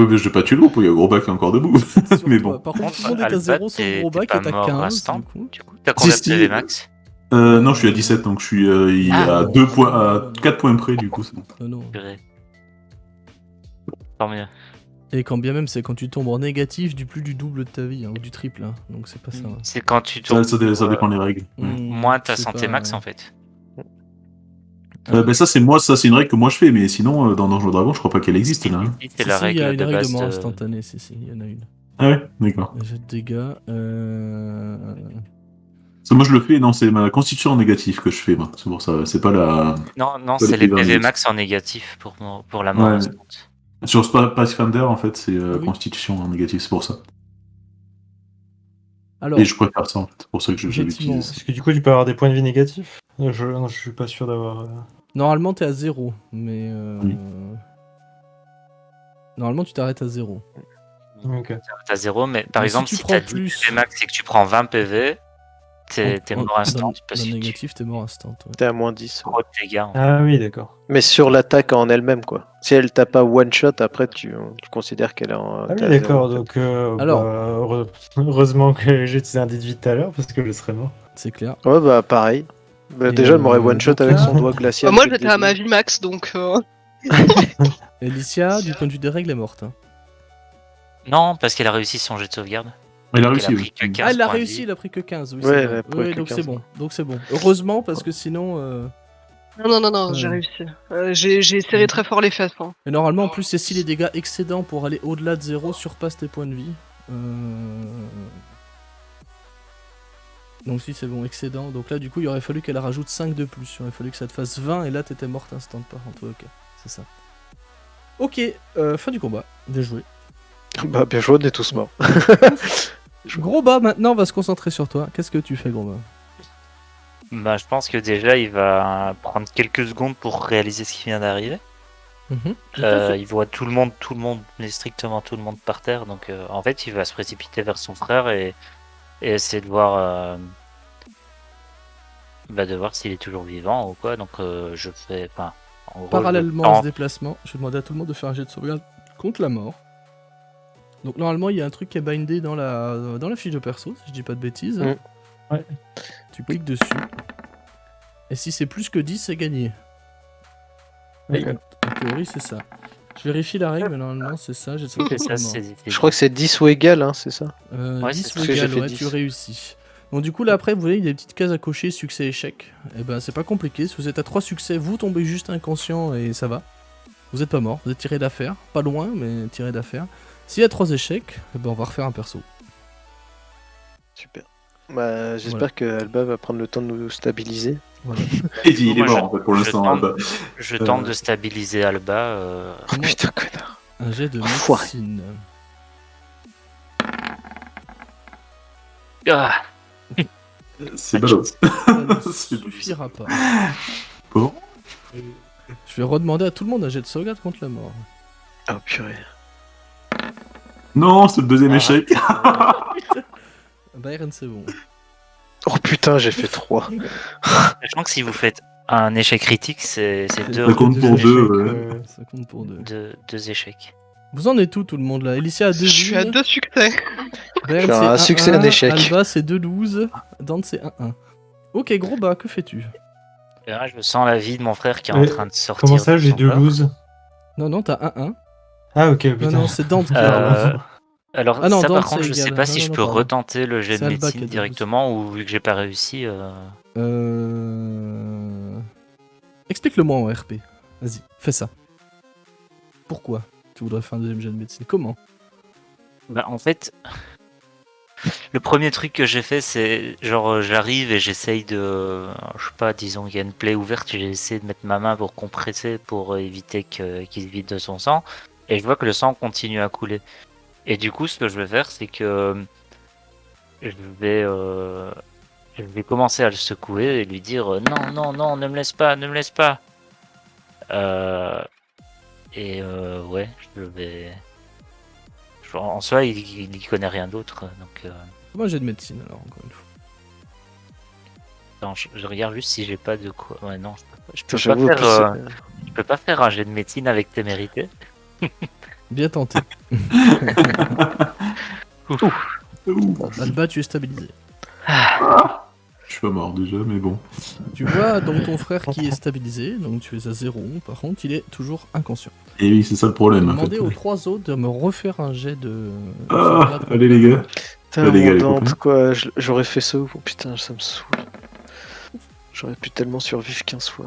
Mais je vais pas tuer le groupe, il y a gros bas qui est encore debout. Sur Mais toi. bon. Par contre, tout le monde est Alba, à 0 sauf t'es- gros bas t'es qui est pas à mort 15. instant. Du coup. Du coup, t'as combien de Si, PV max? Non, je suis à 17, donc je suis Ah, à non. 2 points, à 4 points près, du coup. Non. Purée. Tant mieux. Et quand bien même, c'est quand tu tombes en négatif du plus du double de ta vie, hein, ou du triple. Hein. Donc c'est pas ça. hein. C'est quand tu tombes Ça dépend des règles. Ouais. moins ta C'est santé pas- max en fait. Ça, c'est une règle que moi je fais, mais sinon, dans Donjons et Dragons, je crois pas qu'elle existe, là. Hein. C'est la il y a règle une de règle base de mort de... instantanée, si, il y en a une. Ah ouais, d'accord. Jet de dégâts. Ça, moi je le fais, non, c'est ma constitution en négatif que je fais, moi. C'est pour ça, c'est pas la. Non, Pas c'est les les PV PV max. max en négatif pour la mort Ouais. instante. Sur Pathfinder, en fait, c'est Ah oui. constitution en négatif, c'est pour ça. Alors, Et je préfère ça, en fait. C'est pour ça que je Effectivement. l'utilise. Parce que du coup, tu peux avoir des points de vie négatifs. Non, je suis pas sûr d'avoir. normalement t'es à 0, mais Oui. normalement tu t'arrêtes à 0. Ok. T'as 0, mais par Mais exemple, si si tu t'as prends 10 plus- PV max et que tu prends 20 PV, t'es En- mort instant. Dans, Parce dans que le tu négatif, t'es mort instant. Ouais. T'es à moins 10. ouais. prends de dégâts. en fait. Ah oui, d'accord. Mais sur l'attaque en elle-même, quoi. Si elle t'a pas one shot, après tu considères qu'elle est en. Ah t'es oui, à d'accord. zéro, en fait. Donc, Alors. heureusement que j'ai utilisé un dit de vie tout à l'heure parce que je serais mort. C'est clair. Ouais, bah pareil. Bah, Et, déjà, elle m'aurait donc one-shot avec là- son doigt glacial. Moi, dès le j'étais à début. ma vie max, donc. Alicia, du point de vue des règles, est morte. hein. Non, parce qu'elle a réussi son jet de sauvegarde. Il a Elle a réussi, pris oui. que 15 Ah, elle a points de réussi, vie. il a pris que 15. Oui, Ouais, c'est elle vrai. a pris Oui, que donc 15. c'est bon. Donc c'est bon. Heureusement, parce que sinon. Non, j'ai Ouais. réussi. J'ai serré très fort les fesses. Hein. Et normalement, en plus, c'est si les dégâts excédents pour aller au-delà de 0 surpassent tes points de vie. Donc si c'est bon, excédent. Donc là, du coup, il aurait fallu qu'elle rajoute 5 de plus. Il aurait fallu que ça te fasse 20 et là, t'étais morte instant par contre. Ok, c'est ça. Ok, fin du combat. Bien joué. Bah, bien joué, on est tous morts. Gros bas, maintenant, on va se concentrer sur toi. Qu'est-ce que tu fais, gros bas? Bah, je pense que déjà, il va prendre quelques secondes pour réaliser ce qui vient d'arriver. Il voit tout le monde, mais strictement tout le monde par terre. Donc, en fait, il va se précipiter vers son frère et essayer de voir, de voir s'il est toujours vivant ou quoi. Donc, je fais, enfin, en gros, Parallèlement à ce déplacement, je vais demander à tout le monde de faire un jet de sauvegarde contre la mort. Donc normalement, il y a un truc qui est bindé dans la fiche de perso, si je dis pas de bêtises. Mm. Ouais. Tu cliques dessus. Et si c'est plus que 10, c'est gagné. Oui. En théorie, c'est ça. Je vérifie la règle, mais normalement, c'est ça. Jet de sauvegarde c'est contre ça, la mort. c'est. Je crois que c'est 10 ou égal, hein, c'est ça. Ouais, 10 c'est ou ce que j'ai égal, fait ouais, 10. tu réussis. Donc du coup là après vous voyez il y a des petites cases à cocher, succès, échec. Et ben c'est pas compliqué, si vous êtes à 3 succès, vous tombez juste inconscient et ça va. Vous êtes pas mort, vous êtes tiré d'affaire, pas loin mais tiré d'affaire. S'il y a 3 échecs, eh ben on va refaire un perso. Super. Bah, j'espère Voilà. que Alba va prendre le temps de nous stabiliser. Voilà. Il est Moi, mort, en fait, pour je l'instant. tente- Bah, Je tente de stabiliser Alba. Oh Moi- putain, connard. Un jet de Enfoiré. médecine. Ah, c'est ballot. Ça ne C'est suffira pas. Bon. Je vais redemander à tout le monde un jet de sauvegarde contre la mort. Oh purée. Non, c'est le deuxième Ah. échec. Byron c'est bon. Oh putain, j'ai fait 3. sachant que si vous faites un échec critique, c'est deux, Ça compte pour échecs, deux, ouais. Ça compte pour 2. deux échecs. Vous en êtes où tout le monde là? Elicia a 2 Je suis à 2 succès. Byron, J'ai c'est un succès, un 1-1, échec. Alba c'est 2-12, Dante c'est 1-1. Ok gros bas, que fais-tu? Et là, je sens la vie de mon frère qui est en Ouais, train de sortir. Comment ça, de j'ai son 2 corps. loses? Non, t'as 1-1. Ah, ok, Non, putain. non, c'est Dante qui a Euh, 12. Alors, Ah non, ça Dante, par contre, c'est je sais égal. pas Non, si non, je non, peux pardon. retenter le jet C'est de Alba qui a médecine 12. directement ou vu que j'ai pas réussi. Explique-le-moi en RP. Vas-y, fais ça. Pourquoi tu voudrais faire un deuxième jet de médecine? Comment? Bah, en fait, le premier truc que j'ai fait, c'est genre j'arrive et j'essaye de, je sais pas, disons qu'il y a une plaie ouverte, j'ai essayé de mettre ma main pour compresser pour éviter qu'il se vide de son sang, et je vois que le sang continue à couler. Et du coup, ce que je vais faire, c'est que je vais commencer à le secouer et lui dire non, non, non, ne me laisse pas, ne me laisse pas. Ouais, je vais. En soi, il n'y connaît rien d'autre, donc. Comment un jet de médecine alors, encore une fois? Attends, je regarde juste si j'ai pas de quoi. Ouais, non, je peux J'avoue, pas plus, faire. Je peux pas faire un jet de médecine avec témérité. Bien tenté. Ouh. Alba, tu es stabilisé. Je suis pas mort déjà, mais bon. Tu vois donc ton frère qui est stabilisé, donc tu es à 0. Par contre, il est toujours inconscient. Et oui, c'est ça le Je problème. vais En fait. demander aux 3 autres de me refaire un jet de. Ah, allez les gars. Putain, les gars, mon les Dante, copains. quoi. J'aurais fait ça ou putain, ça me saoule. J'aurais pu tellement survivre 15 fois.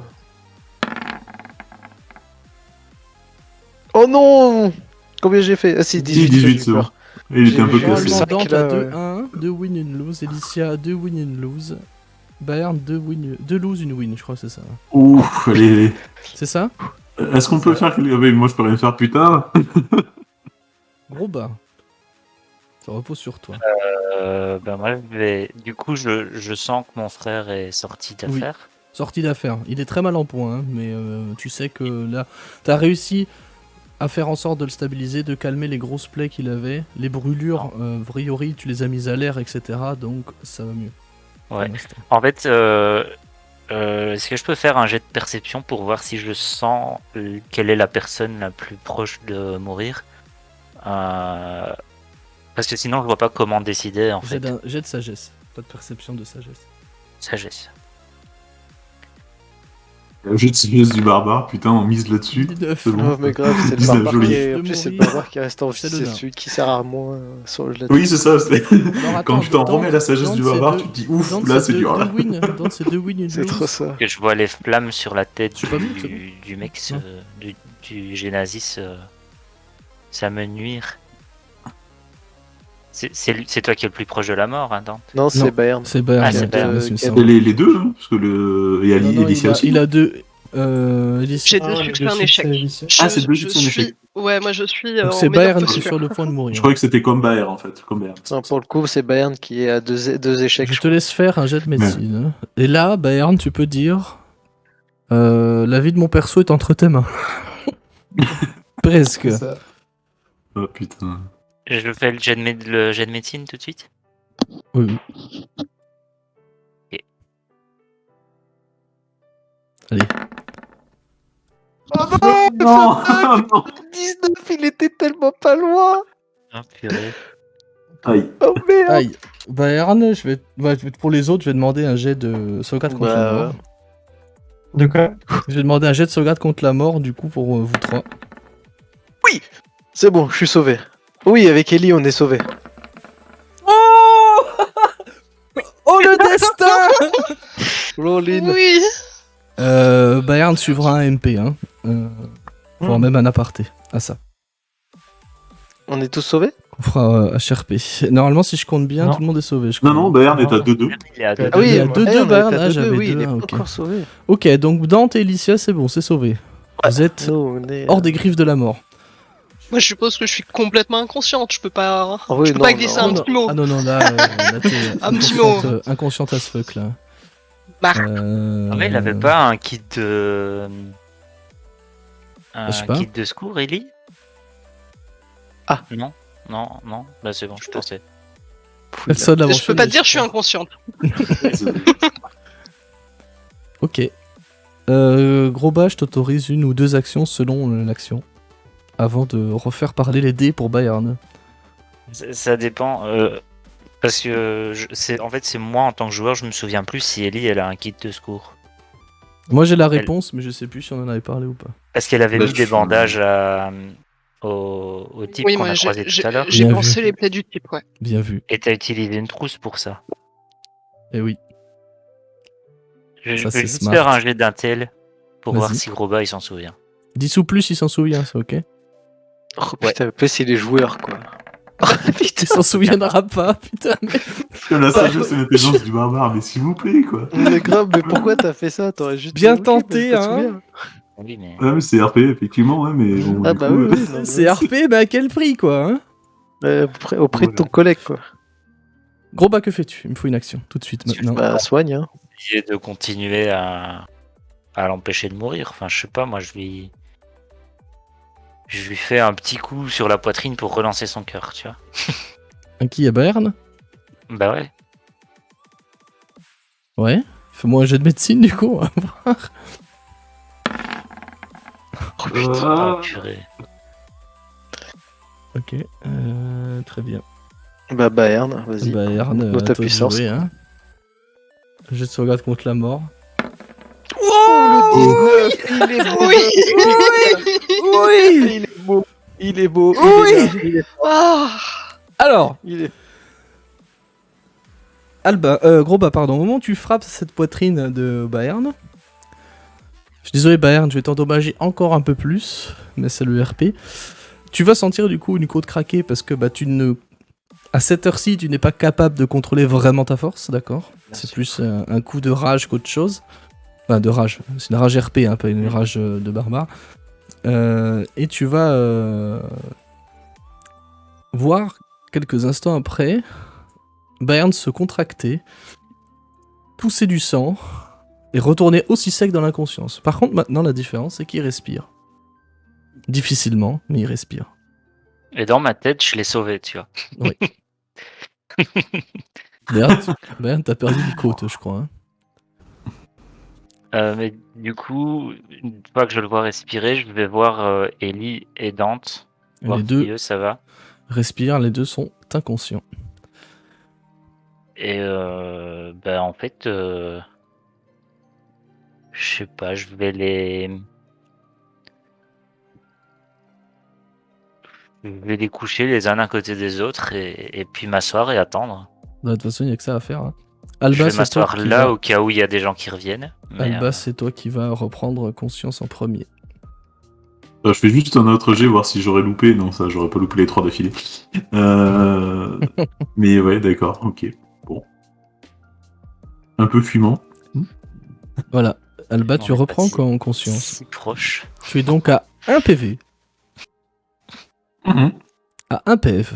Oh non! Combien j'ai fait? Ah si, 18, 18, j'ai eu c'est peur. bon. Il était un peu J'ai- cassé. Normalement, cinq, Dante là, a ouais. 2-1, 2 win, 1 lose. Elicia a 2 win, 1 lose. Bayern 2 lose, 1 win, je crois que c'est ça. Ouf, allez. C'est ça? Est-ce qu'on peut faire quelque chose? Moi, je peux rien faire, putain. Gros bas. Ça repose sur toi. Moi, du coup, je sens que mon frère est sorti d'affaire. Sorti d'affaire. Il est très mal en point, hein, mais tu sais que là, t'as réussi à faire en sorte de le stabiliser, de calmer les grosses plaies qu'il avait. Les brûlures, a priori, tu les as mises à l'air, etc. Donc ça va mieux. pour Ouais. l'instant. En fait, est-ce que je peux faire un jet de perception pour voir si je sens quelle est la personne la plus proche de mourir? Parce que sinon, je vois pas comment décider en fait. Jet de sagesse. Pas de perception de sagesse. Sagesse. Le jeu de sagesse du barbare, putain, on mise là-dessus. 19. C'est bon. Oh, mais grave, c'est le 19, barbare joli. qui est... En De plus, c'est le mourir. barbare qui reste en vie. C'est le C'est nain. celui qui sert à moins sur le Oui, c'est ça. c'est- Alors, attends, Quand tu t'en Dante- remets à la sagesse du Dante, c'est barbare, deux- tu te dis ouf, Dante, là c'est c'est dur. deux Là. wins. Dante, c'est 2 wins, une C'est trop lose. ça. Que je vois les flammes sur la tête Je suis pas mute, c'est du mec, Non. du Genasis, ça me nuire. C'est toi qui es le plus proche de la mort, hein, Dante. Non, c'est Non. Bayern. C'est Bayern Ah, qui a c'est Bayern. perdu, il me Qui a semble. Les deux, hein, parce que le. Et Ali, Non, non, Alicia aussi. il a 2. Alicia. J'ai deux Ah, succès, le un succès, échec. Alicia. Ah, c'est deux Je succès, un échec. Ouais, moi je suis Donc en c'est meilleure Bayern qui est posture. sur le point de Je mourir. croyais que c'était comme Baer en fait. Comme Baer. Non, pour le coup, c'est Bayern qui est à deux échecs. Je je te crois. laisse faire un jet de médecine. hein. Et là, Bayern, tu peux dire la vie de mon perso est entre tes mains. Presque. C'est ça. Oh putain. Je fais le jet de médecine tout de suite. Oui, oui. Ok. Allez. Non, non. 19, il était tellement pas loin. Ah, purée. Aïe. Oh merde. Aïe. Bayern, pour les autres, je vais demander un jet de sauvegarde contre la mort. De quoi? Je vais demander un jet de sauvegarde contre la mort, du coup, pour vous trois. C'est bon, je suis sauvé. Oui, avec Ellie, on est sauvé. Oh Oh le destin Rollin. Oui. Bayern suivra un MP, hein. Voire même un aparté. À ça. On est tous sauvés? On fera HRP. Normalement, si je compte bien, Non. tout le monde est sauvé. Je Non, crois. non, Bayern est à 2-2. Il est à deux. Ah oui, Il y a moi. 2-2 on Bayern. est à Ah, 2-2, j'avais oui, il 2, est pas ok. encore sauvé. Ok, donc Dante et Alicia, c'est bon, c'est sauvé. Vous êtes Nous, on est... hors des griffes de la mort. Moi je suppose que je suis complètement inconsciente. Je peux pas. Ah oui, je peux non, pas glisser non. un petit mot. Ah non, non, là t'es Un petit inconsciente as fuck, là. Bah. Ah, mais il avait pas un kit de. Un Je sais pas. kit de secours, Ellie? Ah. Non, non, non. Là, c'est bon, je pensais. Elle sonne avant Je peux pas te dire je suis inconsciente. Ok. Gros bas, je t'autorise une ou deux actions selon l'action. Avant de refaire parler les dés pour Bayern. Ça dépend. Parce que en fait, c'est moi en tant que joueur, je me souviens plus si Ellie elle a un kit de secours. Moi j'ai la réponse, mais je sais plus si on en avait parlé ou pas. Parce qu'elle avait Bah, mis des je- bandages au type Oui, qu'on moi a croisé tout à l'heure. j'ai Bien pensé vu. les plaies du type, ouais. Bien vu. Et t'as utilisé une trousse pour ça. Eh oui. Je Ça, vais c'est juste smart. faire un jet d'intel pour voir Vas-y. si Groba il s'en souvient. 10 ou plus, il s'en souvient, c'est ok. Oh putain, en plus, il est joueur, quoi. Il s'en souviendra pas, putain. Mais... La sagesse et l'intelligence du barbare, mais s'il vous plaît, quoi. Mais grave, mais pourquoi t'as fait ça? T'aurais juste Bien dit, ok, tenté, mais je me hein. souviens. Oui, mais. Ouais, mais c'est RP, effectivement, ouais, mais bon. Ah du bah coup, oui, oui. non, C'est mais- RP, mais à quel prix, quoi, hein? Auprès de ton collègue, quoi. Gros bas, que fais-tu? Il me faut une action, tout de suite, maintenant. Bah, soigne, hein. Essayer de continuer à l'empêcher de mourir. Enfin, je sais pas, moi je lui fais un petit coup sur la poitrine pour relancer son cœur, tu vois. Un qui à Bayern? Bah ouais. Ouais. Fais-moi un jet de médecine, du coup. On va voir. Ah, purée. Ok. Très bien. Bah, Bayern, vas-y. Bayern, Montre ta à toi de puissance. jouer, hein. Jet de sauvegarde contre la mort. Oh, le 19, il est beau. Oui. Il est beau. Il est beau. Oui. Il est là, il est- Ah. Alors, il est- Gros bas, pardon. Au moment où tu frappes cette poitrine de Bayern, je suis désolé Bayern, je vais t'endommager encore un peu plus, mais c'est le RP. Tu vas sentir du coup une côte craquer parce que bah, à cette heure-ci, tu n'es pas capable de contrôler vraiment ta force, d'accord? C'est plus un coup de rage qu'autre chose. Enfin, de rage. C'est une rage RP, hein, pas une rage de barbare. Et tu vas voir quelques instants après Bayern se contracter, pousser du sang et retourner aussi sec dans l'inconscience. Par contre, maintenant, la différence, c'est qu'il respire. Difficilement, mais il respire. Et dans ma tête, je l'ai sauvé, tu vois. Bayern, t'as perdu une côte, je crois. hein. Mais du coup, une fois que je le vois respirer, je vais voir Ellie et Dante. Et Voir les si deux eux, ça va. respirent, les deux sont inconscients. Et en fait, je Je sais pas, je vais les coucher les uns à côté des autres et puis m'asseoir et attendre. De toute façon, il n'y a que ça à faire. Hein. Je Alba, vais c'est toi m'asseoir qui là va... au cas où il y a des gens qui reviennent. Mais, Alba, c'est toi qui va reprendre conscience en premier. Je fais juste un autre jet, voir si j'aurais loupé. Non, ça, j'aurais pas loupé les 3 d'affilée. Mais ouais, d'accord, ok. Bon. Un peu fumant. Voilà. Alba, On tu est pas reprends si- conscience. si proche. Tu es donc à 1 PV. Mhm. À 1 PF.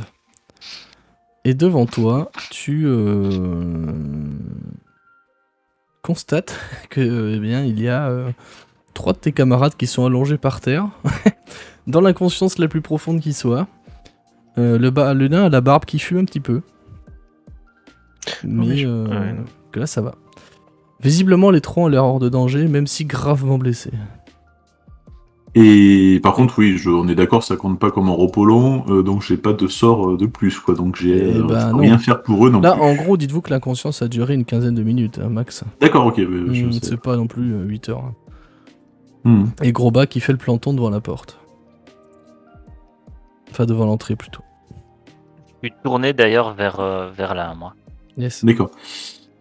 Et devant toi, tu constates que, eh bien, il y a 3 de tes camarades qui sont allongés par terre, dans l'inconscience la plus profonde qui soit. Le nain a la barbe qui fume un petit peu. Mais ouais. que là, ça va. Visiblement, les 3 ont l'air hors de danger, même si gravement blessés. Et par contre, oui, on est d'accord, ça compte pas comme un repos long, donc j'ai pas de sort de plus, quoi. Donc Eh je ben, peux non. rien faire pour eux non Là, plus. en gros, dites-vous que l'inconscience a duré une quinzaine de minutes, hein, max. D'accord, ok, je sais. C'est pas non plus 8 heures. Hein. Mhm. Et Grosbas qui fait le planton devant la porte. Enfin, devant l'entrée plutôt. Je suis tourné d'ailleurs vers là, moi. Yes. D'accord.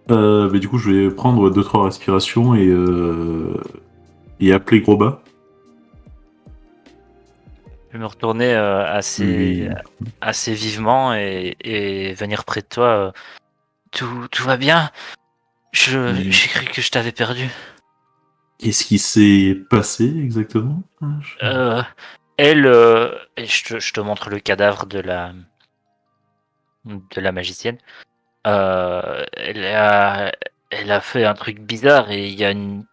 Mais du coup, je vais prendre 2-3 respirations et appeler Grosbas. Je vais me retourner assez vivement et venir près de toi. Tout va bien. Oui. J'ai cru que je t'avais perdu. Qu'est-ce qui s'est passé exactement? Elle, et je te montre le cadavre de la magicienne. Elle a fait un truc bizarre et il y a une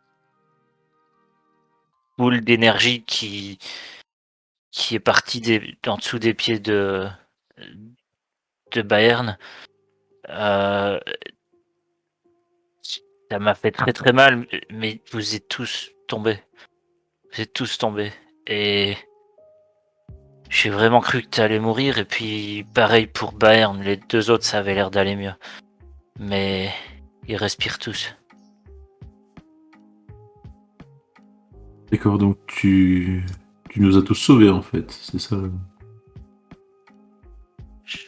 boule d'énergie qui est partie en dessous des pieds de Bayern. Euh, Ça m'a fait très très mal, mais vous êtes tous tombés. Vous êtes tous tombés. Et j'ai vraiment cru que tu allais mourir. Et puis pareil pour Bayern, les 2 autres ça avait l'air d'aller mieux. Mais ils respirent tous. D'accord, donc tu nous as tous sauvés en fait, c'est ça.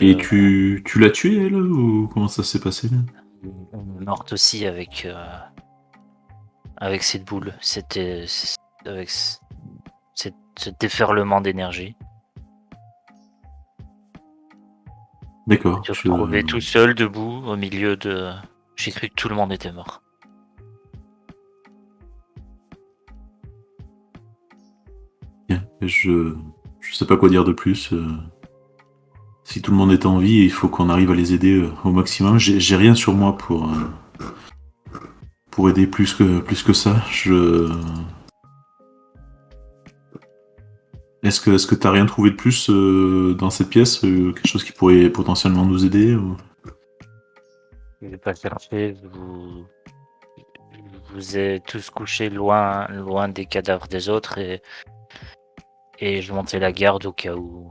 Et tu l'as tuée elle ou comment ça s'est passé? On est morte aussi avec cette boule. C'était avec ce déferlement d'énergie. D'accord. Je me retrouvais tout seul debout au milieu de. J'ai cru que tout le monde était mort. Bien. Je sais pas quoi dire de plus. Si tout le monde est en vie, il faut qu'on arrive à les aider au maximum. J'ai rien sur moi pour aider plus que ça. Est-ce que t'as rien trouvé de plus dans cette pièce, quelque chose qui pourrait potentiellement nous aider ou... Je vais pas chercher. Vous êtes tous couchés loin des cadavres des autres et je montais la garde au cas où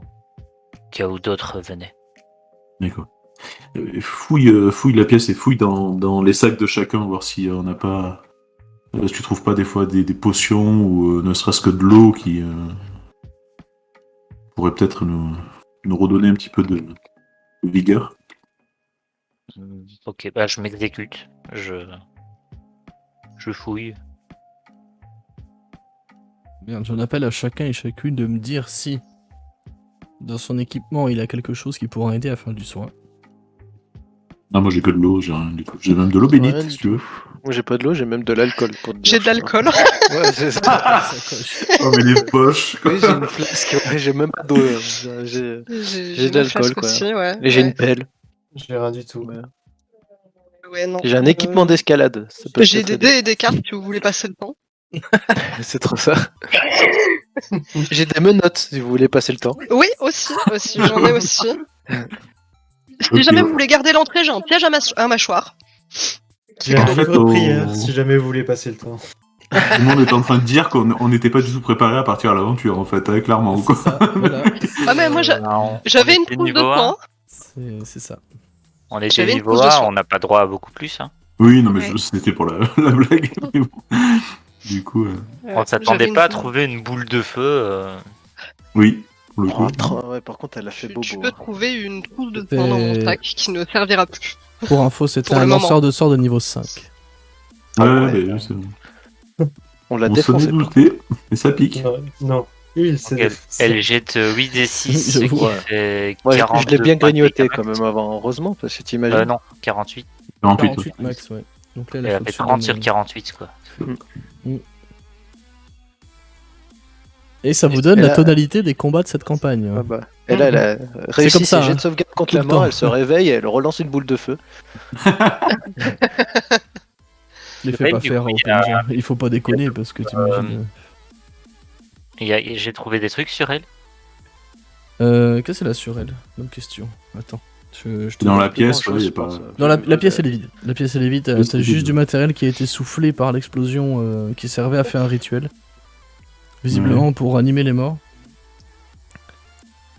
d'autres venaient. D'accord. Fouille la pièce et fouille dans les sacs de chacun, voir si on n'a pas... si tu trouves pas des fois des potions ou ne serait-ce que de l'eau qui pourrait peut-être nous redonner un petit peu de vigueur. Ok, bah je m'exécute. Je fouille. Bien, j'en appelle à chacun et chacune de me dire si dans son équipement il a quelque chose qui pourra aider à faire du soin. Non, moi j'ai que de l'eau, j'ai rien du tout. J'ai même de l'eau bénite, Rien si du tu veux. tout. Moi j'ai pas de l'eau, j'ai même de l'alcool pour te dire. J'ai de je l'alcool. crois. Ouais, c'est ça. Oh, mais les poches quoi. Oui, j'ai une flasque, ouais, j'ai même pas d'eau. J'ai J'ai de ma l'alcool, flasque quoi. aussi, ouais. Et j'ai ouais. une pelle. J'ai rien du tout. Ouais. Ouais, non. J'ai un équipement d'escalade. Ça peut J'ai peut-être des aider. dés et des cartes si vous voulez passer le temps. C'est trop ça. J'ai des menottes si vous voulez passer le temps. Oui, aussi, j'en ai aussi. Si Ok, jamais ouais. vous voulez garder l'entrée, j'ai un piège à mâchoire. J'ai En un fait, livre de on- prière si jamais vous voulez passer le temps. Tout le monde est en train de dire qu'on n'était pas du tout préparé à partir à l'aventure, en fait, clairement. C'est Quoi. ça, voilà. Ah, mais moi, j'avais une était trousse de niveau 1. soins. C'est ça. On était J'avais une niveau trousse de 1, soins. on n'a pas droit à beaucoup plus. Hein. Oui, non, mais Ouais. c'était pour la blague. Mais bon. Du coup, On s'attendait pas à trouver une boule de feu. oui, pour le coup. Ouais, par contre, elle a fait bobo. Tu peux hein. trouver une trousse de poing dans mon sac qui ne servira plus. Pour info, c'était Pour un le moment. lanceur de sorts de niveau 5. Ouais, ouais. bah, c'est bon. On l'a On s'en est défoncé. douté, mais ça pique. Non. Il Donc, elle jette 8d6, ce J'avoue. qui Ouais. fait Moi, je 42 l'ai bien points de grignoté dégâts quand max. même avant, heureusement, parce que t'imagines. Non, 48. 48, 48 max, ouais. Donc là, Elle a fait 30 sur 48, quoi. Et ça vous donne Et la là- tonalité des combats de cette campagne. hein. Ah bah. Et là, elle a réussi comme ça, ses jets hein. de sauvegarde contre Tout la le mort, temps. elle se réveille et elle relance une boule de feu. Je les fais Ouais, pas du faire coup, au il y a- PNJ. Il faut pas déconner parce que t'imagines. J'ai trouvé des trucs sur elle. Qu'est-ce qu'elle a sur elle? Bonne question. Attends. Je te Dans dis. la pièce, Grand ouais, chose, y a je pas. pense. Non, la pièce elle est vide. La pièce elle est vide. Oui, c'est T'as vide, juste du ouais. matériel qui a été soufflé par l'explosion qui servait à faire un rituel. Visiblement pour animer les morts.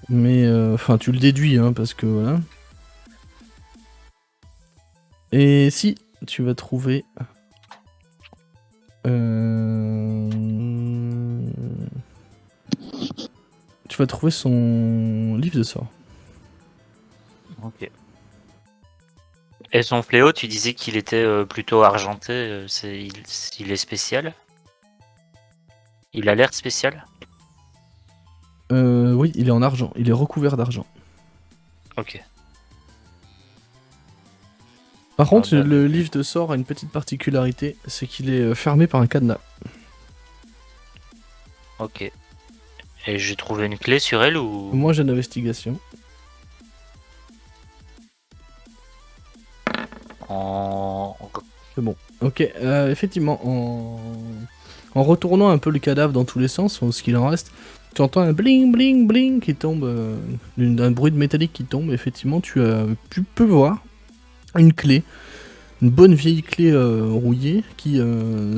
Mais enfin, tu le déduis, hein, parce que voilà. Et si tu vas trouver. Tu vas trouver son livre de sorts. Ok. Et son fléau, tu disais qu'il était plutôt argenté. Il est spécial. Il a l'air spécial. Oui, il est en argent. Il est recouvert d'argent. Ok. Par contre, bah, le livre de sorts a une petite particularité, c'est qu'il est fermé par un cadenas. Ok. Et j'ai trouvé une clé sur elle ou. Moi j'ai une investigation. En... C'est bon. Ok, effectivement, en retournant un peu le cadavre dans tous les sens, ce qu'il en reste, tu entends un bling bling bling qui tombe, un bruit de métallique qui tombe. Effectivement, tu peux voir une clé, une bonne vieille clé rouillée qui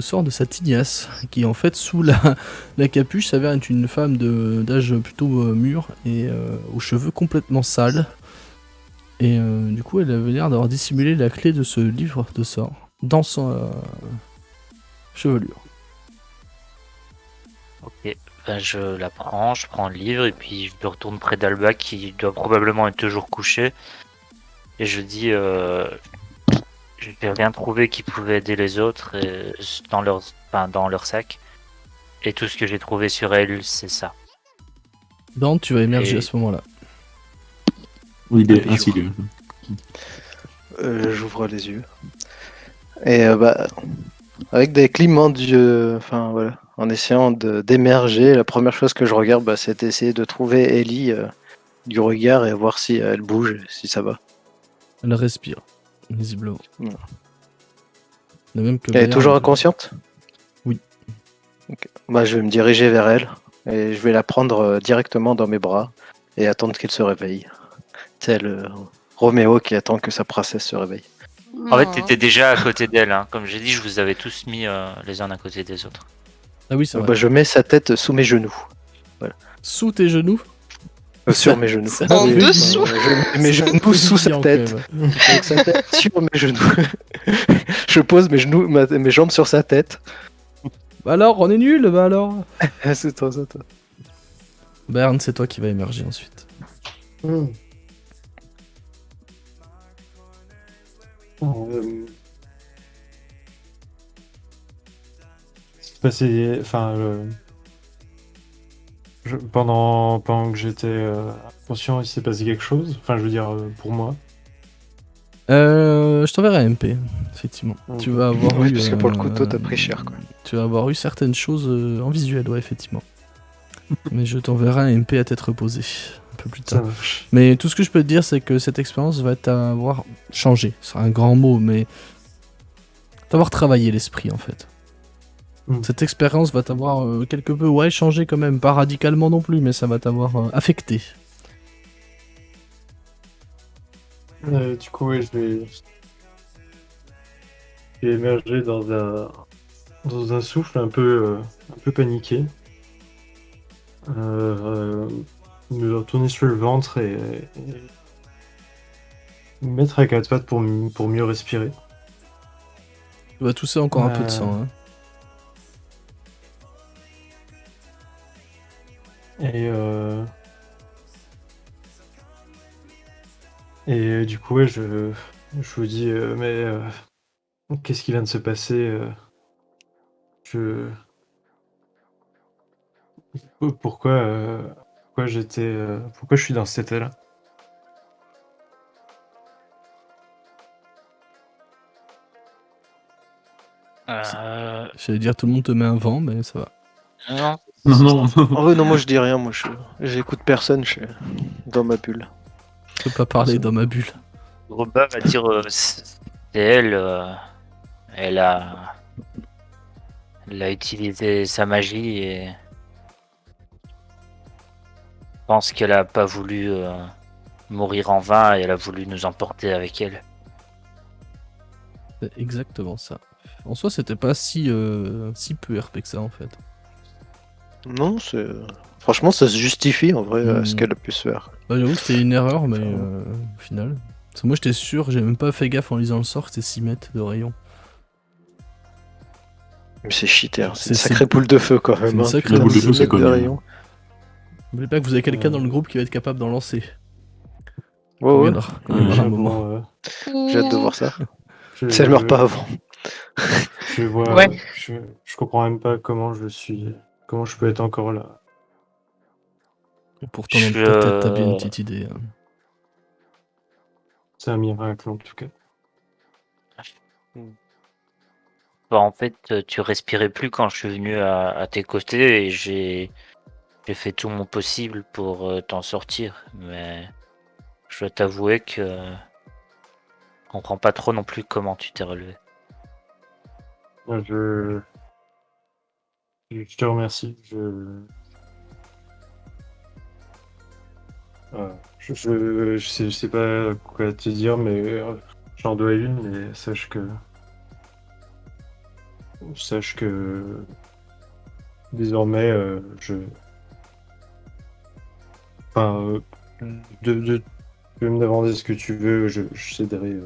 sort de sa tignasse, qui en fait sous la capuche s'avère être une femme d'âge plutôt mûr et aux cheveux complètement sales. Et du coup, elle avait l'air d'avoir dissimulé la clé de ce livre de sorts dans son chevelure. Ok. Ben, je la prends, je prends le livre et puis je me retourne près d'Alba qui doit probablement être toujours couché. Et je dis, j'ai rien trouvé qui pouvait aider les autres dans leur sac. Et tout ce que j'ai trouvé sur elle, c'est ça. Dante, tu vas émerger Et- à ce moment-là. Oui, il est bijou. insidieux. J'ouvre les yeux. Et bah, avec des clignements d'yeux, enfin voilà, en essayant d'émerger, la première chose que je regarde, bah, c'est d'essayer de trouver Ellie du regard et voir si elle bouge, si ça va. Elle respire, visiblement. Ouais. De même que Elle est Bayard, toujours de- inconsciente? Oui. Ok. Bah, je vais me diriger vers elle et je vais la prendre directement dans mes bras et attendre qu'elle se réveille. C'est le Roméo qui attend que sa princesse se réveille. En fait, Non. t'étais déjà à côté d'elle. Hein. Comme j'ai dit, je vous avais tous mis les uns à côté des autres. Ah oui, c'est vrai. Bah, je mets sa tête sous mes genoux. Sous tes genoux. Sur mes genoux. ça En Oui, dessous. je mets mes genoux sous sa Brillant, tête. quand même. Avec sa tête sur mes genoux. Je pose mes genoux, mes jambes sur sa tête. Bah alors, on est nul, bah alors. C'est toi, c'est toi. Bern, c'est toi qui va émerger ensuite. Hmm. C'est passé. Enfin, pendant que j'étais inconscient, il s'est passé quelque chose. Enfin, je veux dire, pour moi. Je t'enverrai un MP, effectivement. Ok. Tu vas avoir Oui, eu. parce que pour le couteau, t'as pris cher, quoi. Tu vas avoir eu certaines choses en visuel, ouais, effectivement. Mais je t'enverrai un MP à tête reposée un peu plus Ça tard. marche. Mais tout ce que je peux te dire, c'est que cette expérience va t'avoir changé. C'est un grand mot, mais t'avoir travaillé l'esprit en fait. Cette expérience va t'avoir quelque peu, ouais, changé quand même, pas radicalement non plus, mais ça va t'avoir affecté. Du coup, ouais, je vais émerger dans un souffle un peu paniqué. Me retourner sur le ventre et me mettre à quatre pattes pour mieux respirer. Tu vas tousser encore un peu de Euh. sang. Hein. Et du coup, ouais, je vous dis, mais qu'est-ce qui vient de se passer je... pourquoi pourquoi je suis dans cet état-là? J'allais dire tout le monde te met un vent, mais ça va. Non, Non, En vrai, non, moi je dis rien, j'écoute personne, je suis dans ma bulle. Je peux pas parler dans ma bulle. Robin va dire c'est elle. Elle a, elle a utilisé sa magie et je pense qu'elle a pas voulu mourir en vain et elle a voulu nous emporter avec elle. C'est exactement ça. En soi, c'était pas si peu RP que ça en fait. Non, franchement, ça se justifie en vrai, ce Hmm. qu'elle a pu se faire. Bah, j'avoue que c'était une erreur, mais Enfin, au final. Parce que moi j'étais sûr, j'ai même pas fait gaffe en lisant le sort, c'était 6 mètres de rayon. Mais c'est cheaté, hein. C'est une C'est- sacrée boule de feu quand c'est même. une Hein. sacrée Putain, boule de feu, 6 c'est mètres de connu, rayon. N'oubliez pas que vous avez quelqu'un dans le groupe qui va être capable d'en lancer. Ouais, Quand ouais, viendra, quand viendra un moment. Bon, j'ai hâte de voir ça. je, Si elle meurt pas avant. je vois, Ouais. je comprends même pas comment je peux être encore là. Pourtant, dans ta tête, t'as bien une petite idée. Hein. C'est un miracle en tout cas. Bah, en fait, tu respirais plus quand je suis venu à tes côtés et j'ai fait tout mon possible pour t'en sortir. Mais je dois t'avouer que je comprends pas trop non plus comment tu t'es relevé. Je te remercie. Je sais pas quoi te dire, mais j'en dois une, mais sache que désormais, enfin, tu peux me demander ce que tu veux, je céderai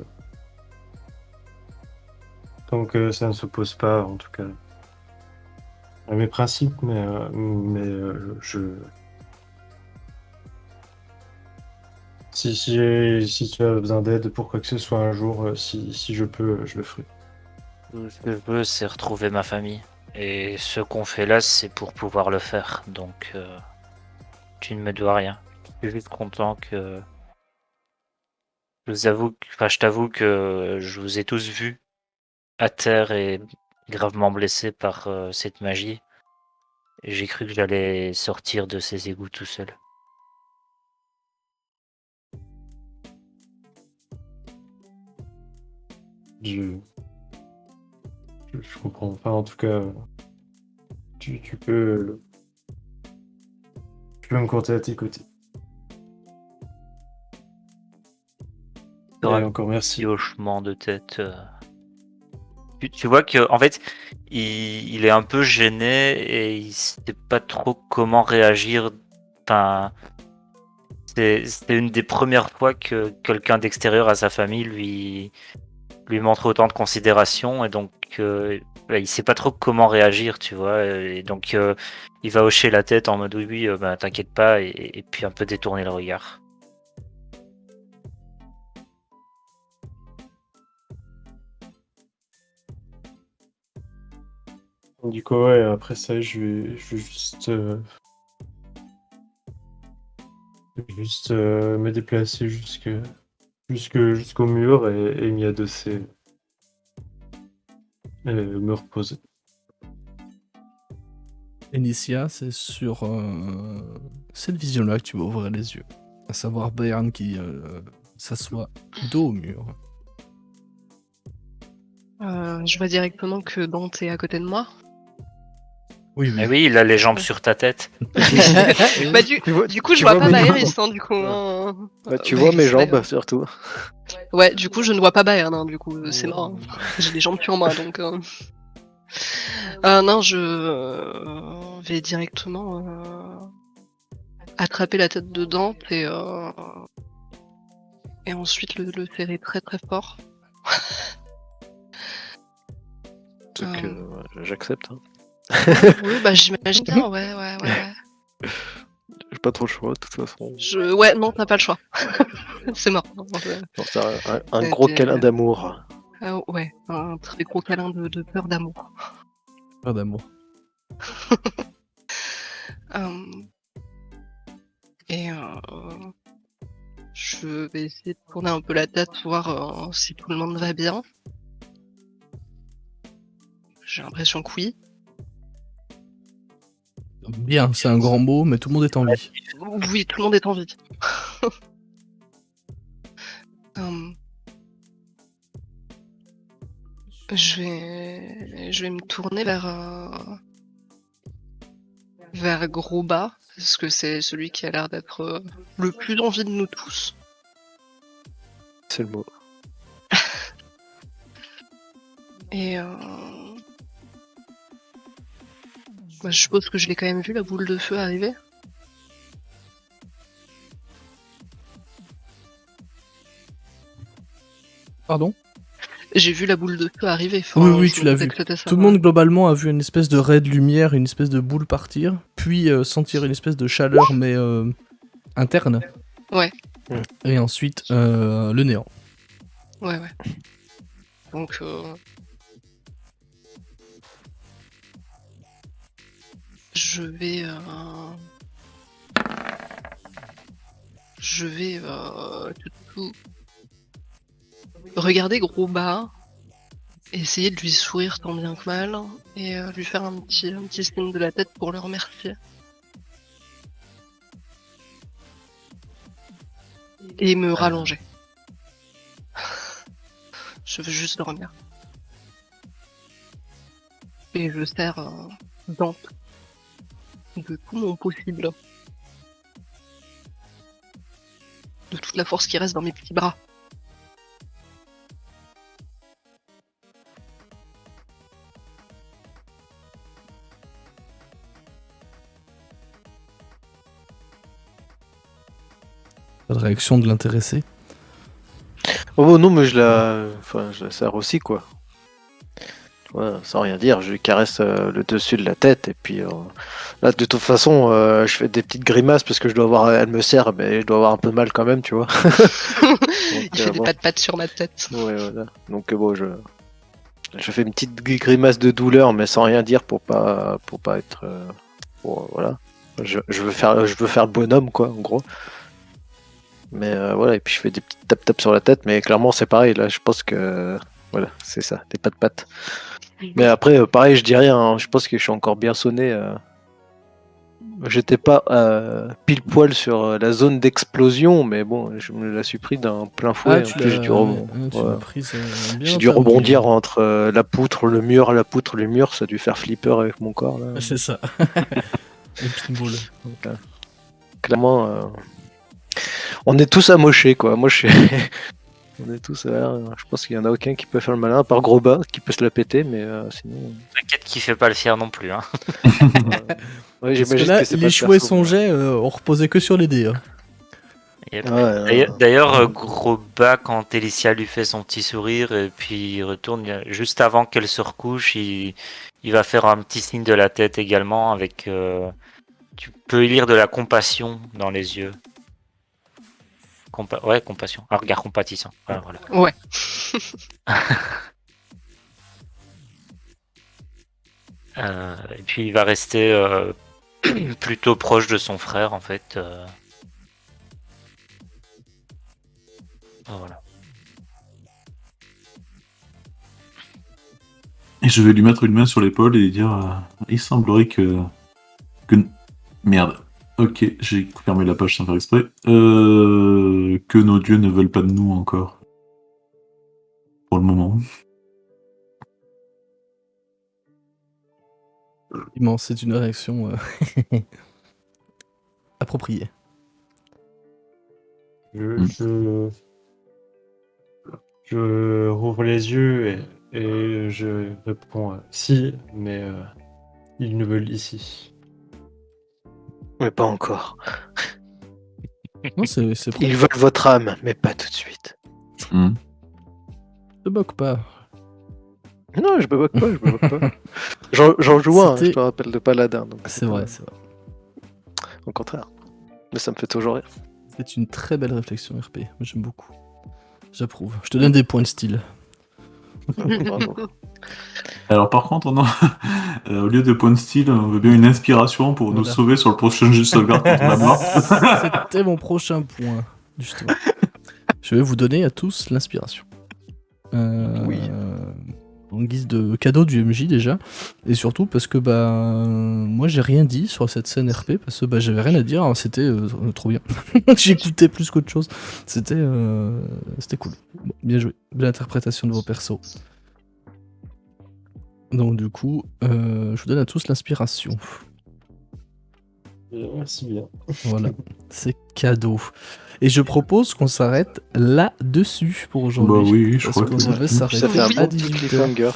tant que ça ne s'oppose pas, en tout cas, à mes principes, si tu as besoin d'aide pour quoi que ce soit un jour, si je peux, je le ferai. Ce que je veux, c'est retrouver ma famille. Et ce qu'on fait là, c'est pour pouvoir le faire. Donc, tu ne me dois rien. Je suis juste content que. Je t'avoue que je vous ai tous vus à terre et gravement blessés par cette magie. Et j'ai cru que j'allais sortir de ces égouts tout seul. Je, je comprends. Enfin, en tout cas, tu peux me compter à tes côtés. Et encore merci. Petit hochement de tête. Tu vois que en fait, il est un peu gêné et il sait pas trop comment réagir. Enfin, c'est une des premières fois que quelqu'un d'extérieur à sa famille lui montre autant de considération et donc bah, il sait pas trop comment réagir, tu vois. Et donc il va hocher la tête en mode oui, oui, bah, t'inquiète pas et puis un peu détourner le regard. Du coup, ouais, après ça, je vais juste me déplacer jusqu'au mur et m'y adosser et me reposer. Initia, c'est sur cette vision-là que tu vas ouvrir les yeux. À savoir Bayern qui s'assoit dos au mur. Je vois directement que Dante est à côté de moi. Oui, Mais oui, il a les jambes sur ta tête. Bah, du coup, je tu vois vois pas mes Baeris, jambes. hein, du coup. Hein. Bah, tu vois mes Baeris, jambes ouais. surtout. Ouais, du coup, je ne vois pas Bayern, hein, du coup, c'est mort. Hein. J'ai les jambes sur moi, donc. Non, je vais directement attraper la tête de Dante et ensuite le serrer très très fort. Donc, j'accepte. Hein. Oui, bah j'imagine bien, ouais. J'ai pas trop le choix, de toute façon. Ouais, non, t'as pas le choix. C'est mort. Bon, c'est un gros câlin d'amour. Ouais, un très gros câlin de peur d'amour. Pas d'amour. Euh, Et je vais essayer de tourner un peu la tête, voir si tout le monde va bien. J'ai l'impression que oui. Bien, c'est un grand mot, mais tout le monde est en vie. Oui, tout le monde est en vie. Euh, je vais me tourner vers Grosbas, parce que c'est celui qui a l'air d'être le plus en vie de nous tous. C'est le mot. Et je suppose que je l'ai quand même vu, la boule de feu arriver. Pardon? J'ai vu la boule de feu arriver. Oui, je tu me l'as doutais vu. que c'était ça, Tout le ouais. monde globalement a vu une espèce de raie de lumière, une espèce de boule partir, puis sentir une espèce de chaleur, mais interne. Ouais. Et ensuite le néant. Ouais. Donc, je vais tout regarder Grosbas, essayer de lui sourire tant bien que mal, et lui faire un petit signe de la tête pour le remercier. Et me rallonger. Je veux juste dormir. Et je serre Dante de tout mon possible. De toute la force qui reste dans mes petits bras. Pas de réaction de l'intéressé. Oh non, mais je la serre aussi, quoi. Tu vois, sans rien dire, je lui caresse le dessus de la tête, et puis là, de toute façon, je fais des petites grimaces parce que elle me serre, mais je dois avoir un peu mal quand même, tu vois. Il fait des pattes sur ma tête. Ouais, voilà. Donc bon, je fais une petite grimace de douleur, mais sans rien dire pour pas être. Voilà. Je veux faire le bonhomme, quoi, en gros. Mais voilà, et puis je fais des petites tap sur la tête, mais clairement c'est pareil, là je pense que voilà, c'est ça, des pattes. Mais après, pareil, je dis rien, hein, je pense que je suis encore bien sonné. J'étais pas pile poil sur la zone d'explosion, mais bon, je me la suis pris d'un plein fouet. En plus, j'ai dû, j'ai dû rebondir entre la poutre, le mur, ça a dû faire flipper avec mon corps. Là. C'est ça. Le pinball. Donc, clairement. On est tous amochés, quoi. Moi, on est tous. Je pense qu'il y en a aucun qui peut faire le malin, à part Grosbas, qui peut se la péter, mais sinon. T'inquiète qu'il fait pas le fier non plus. Hein. Ouais, Parce que là, il échouait son jet, on reposait que sur les dés. Hein. Yep. Ouais, D'ailleurs, Grosbas, quand Elicia lui fait son petit sourire et puis il retourne, juste avant qu'elle se recouche, il va faire un petit signe de la tête également avec. Tu peux lire de la compassion dans les yeux. Ouais, compassion. Un regard compatissant. Voilà. Ouais. Et puis il va rester plutôt proche de son frère en fait. Voilà. Et je vais lui mettre une main sur l'épaule et lui dire il semblerait que. Merde. Ok, j'ai fermé la page sans faire exprès. Que nos dieux ne veulent pas de nous encore. Pour le moment. Effectivement, c'est une réaction appropriée. Je rouvre les yeux et je réponds si, mais ils ne veulent ici. Mais pas encore. Non, c'est Ils veulent votre âme, mais pas tout de suite. Ne te moque pas. Non, je me moque pas. J'en joue un, C'était- je te rappelle, de paladin. Donc C'est vrai, c'est vrai. Au contraire. Mais ça me fait toujours rire. C'est une très belle réflexion, RP. Moi, j'aime beaucoup. J'approuve. Je te donne des points de style. Bravo. Alors par contre, non. Au lieu de points de style, on veut bien une inspiration pour nous Voilà. sauver sur le prochain jeu de sauvegarde quand on a mort. C'était mon prochain point, justement. Je vais vous donner à tous l'inspiration. Oui. En guise de cadeau du MJ déjà. Et surtout parce que moi j'ai rien dit sur cette scène RP parce que j'avais rien à dire. Alors, c'était trop bien. J'écoutais plus qu'autre chose. C'était cool. Bon, bien joué. Belle interprétation de vos persos. Donc du coup, je vous donne à tous l'inspiration. Merci bien. Voilà, c'est cadeau. Et je propose qu'on s'arrête là-dessus pour aujourd'hui. Bah oui, je parce crois qu'on que devait Ça s'arrêter fait un Oui. à bon petit 18h. cliffhanger.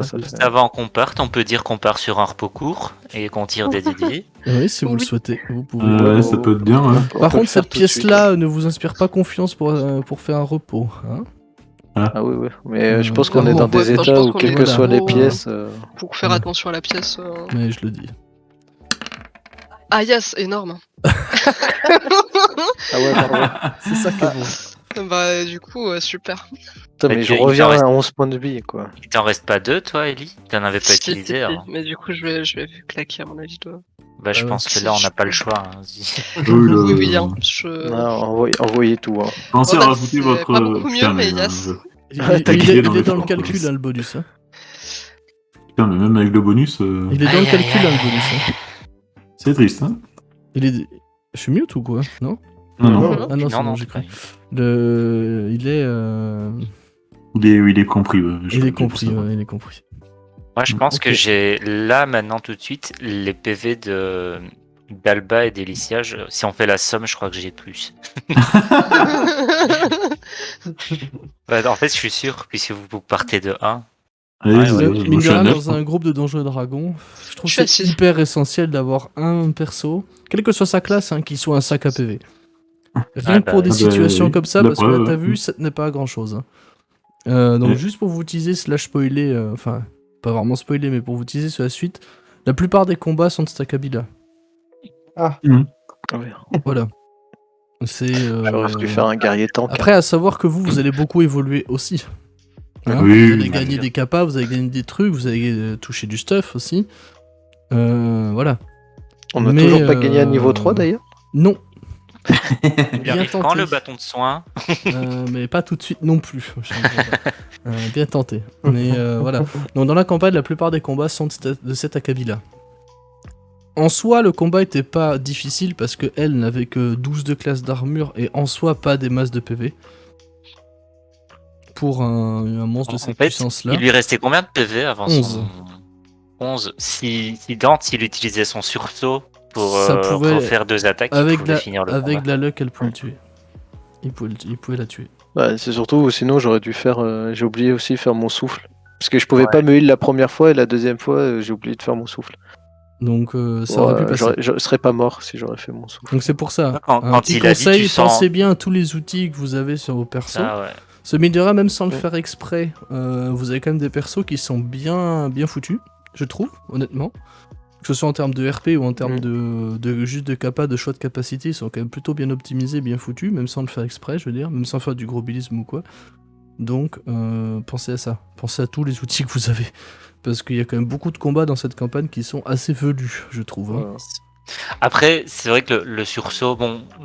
Ça Juste fait- avant qu'on parte, on peut dire qu'on part sur un repos court et qu'on tire des dés. Oui, si vous le Oui. souhaitez, vous pouvez. Ouais, ça peut être bien. on Ouais. peut- on Par peut le contre, faire cette tout de suite. pièce-là ne vous inspire pas confiance pour faire un repos. Hein. Ah oui, oui. Mais je pense Clairement. qu'on est dans des Ouais, enfin, je états pense où, qu'on quelles est que soient les trop, pièces. Pour faire Ouais. attention à la pièce. Mais je le dis. Ah yes, énorme. Ah ouais, bravo. C'est ça qui est beau. Bah du coup, super. Putain, Mais mais tu- je il t'en reviens reste- à 11 points de vie, quoi. Il t'en reste pas deux, toi, Ellie? T'en avais pas Si, utilisé si, avant. mais du coup, je vais claquer à mon avis. Bah, je Ah ouais. pense que là, on n'a pas le choix. Hein. Oui, oui, hein. Non, envoyez tout. Hein. Pensez Bon, à bah, rajouter c'est votre. pas beaucoup mieux, Putain, mais yes. Il, Ah, il- t'as il cliqué est, dans il est les dans le formes, calcul, police. hein, le bonus. Hein. Putain, mais même avec le bonus, Il est dans le calcul, hein, le bonus. Hein. c'est triste, hein. Il est... Je suis mute ou quoi? Non? Non, non. Non, Ah non, c'est non, bon, non, j'ai c'est pas cru. Il est... Il est compris. Ouais, Il est compris, ouais, il est compris. Moi, je pense Ok. que j'ai là, maintenant, tout de suite, les PV d'Alba et d'Elicia. Si on fait la somme, je crois que j'ai plus. Bah, en fait, je suis sûr, puisque vous partez de 1. Allez, Ouais, ouais. je Mine suis de à rien, 9. dans un groupe de Donjons et Dragons, je trouve Je que suis c'est assise. hyper essentiel d'avoir un perso, quelle que soit sa classe, hein, qui soit un sac à PV. Rien que bah pour des oui. situations oui. comme ça, La parce que preuve, là, t'as ouais. vu, ça n'est pas grand chose. Donc, Ouais. juste pour vous teaser, slash spoiler, enfin, pas vraiment spoiler, mais pour vous teaser sur la suite, la plupart des combats sont de Stakabila. Ah ouais. Voilà. C'est. J'aurais dû faire un guerrier tank. Après, à savoir que vous allez beaucoup évoluer aussi. Hein, Oui, vous allez oui, gagner bien. des capas, vous allez gagner des trucs, vous allez toucher du stuff aussi. Voilà. On n'a Mais, toujours pas gagné à niveau 3 d'ailleurs. Non. Il Bien arrive quand tenté. le bâton de soin? Mais pas tout de suite non plus. Bien tenté. Mais voilà. Donc dans la campagne, la plupart des combats sont de cet acabit-là. En soi, le combat était pas difficile parce que elle n'avait que 12 de classe d'armure et en soi pas des masses de PV. Pour un monstre de En cette fait, puissance-là. il lui restait combien de PV avant 11. son... 11. Si Dante, il utilisait son sursaut pour Ça pouvait- refaire 2 attaques, il Avec, pouvait de finir le avec combat. de la luck, elle pouvait le tuer. Il pouvait la tuer. Bah, c'est surtout, sinon j'aurais dû faire. J'ai oublié aussi de faire mon souffle. Parce que je pouvais Ouais. pas me heal la première fois et la deuxième fois, j'ai oublié de faire mon souffle. Donc ça aurait pu passer. Je serais pas mort si j'aurais fait mon souffle. Donc c'est pour ça. Quand Un petit il a dit, conseil, tu sens- pensez bien à tous les outils que vous avez sur vos persos. Ah ouais. Ce mine de rien, même sans le Ouais. faire exprès, vous avez quand même des persos qui sont bien foutus, je trouve, honnêtement. Que ce soit en termes de RP ou en termes de juste de capa, de choix de capacité, ils sont quand même plutôt bien optimisés, bien foutus, même sans le faire exprès, je veux dire, même sans faire du gros bilisme ou quoi. Donc, pensez à ça. Pensez à tous les outils que vous avez. Parce qu'il y a quand même beaucoup de combats dans cette campagne qui sont assez velus, je trouve. Hein. Voilà. Après, c'est vrai que le sursaut,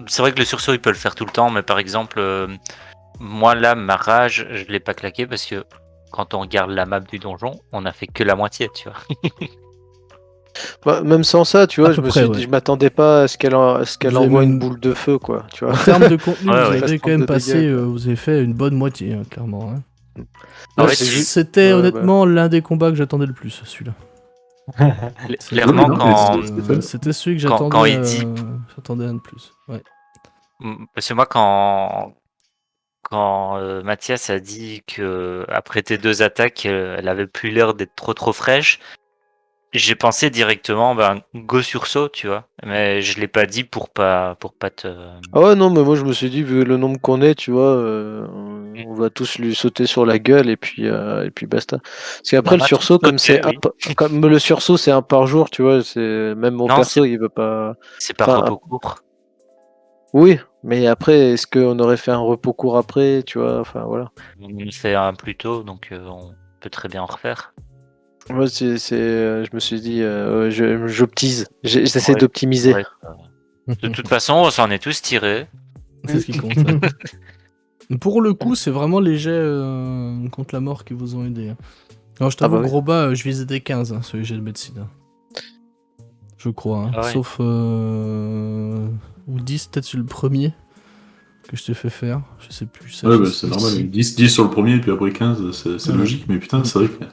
c'est vrai que le sursaut, il peut le faire tout le temps, mais par exemple, moi là, ma rage, je l'ai pas claqué parce que quand on regarde la map du donjon, on a fait que la moitié, tu vois. Bah, même sans ça, tu vois, À je peu me près, suis ouais. dit, je m'attendais pas à ce qu'elle Vous avez envoie même- une boule de feu, quoi. Tu vois. En termes de contenu, Ouais, vous ouais. avez quand même 32 passé, dégâts, quoi. vous avez fait une bonne moitié, hein, clairement. Hein. En Là, fait, c'était Ouais, honnêtement l'un des combats que j'attendais le plus, celui-là. Clairement, non, quand, mais c'est- C'était celui que quand j'attendais. il dit- J'attendais un de plus. Ouais. parce que moi, quand Mathias a dit que après tes 2 attaques, elle avait plus l'air d'être trop fraîche, j'ai pensé directement, go sursaut, tu vois. Mais je l'ai pas dit pour pas te. Ah ouais, non, mais moi je me suis dit, vu le nombre qu'on est, tu vois, on va tous lui sauter sur la gueule et puis basta. Parce qu'après On le va sursaut, tous sauter, oui. comme le sursaut c'est un par jour, tu vois, c'est même mon Non, perso il veut pas. C'est par Enfin, repos court. Oui, mais après, est-ce qu'on aurait fait un repos court après, tu vois, enfin voilà. On fait un plus tôt, donc on peut très bien en refaire. Moi, je me suis dit, j'optise, j'essaie Ouais, d'optimiser. ouais, de toute façon, on s'en est tous tirés. C'est ce qui compte. Ouais. Pour le coup, c'est vraiment les jets contre la mort qui vous ont aidé. Hein. Alors, je t'avoue, bah oui. gros bas, je visais des 15 hein, sur les jets de médecine. Hein. Je crois. Hein. Ah ouais. Sauf. Ou 10 peut-être sur le premier que je t'ai fait faire. Je sais plus. Ça, Ouais, je bah, sais c'est plus. normal. 10 sur le premier, puis après 15, c'est Ouais. logique, mais putain, c'est vrai que.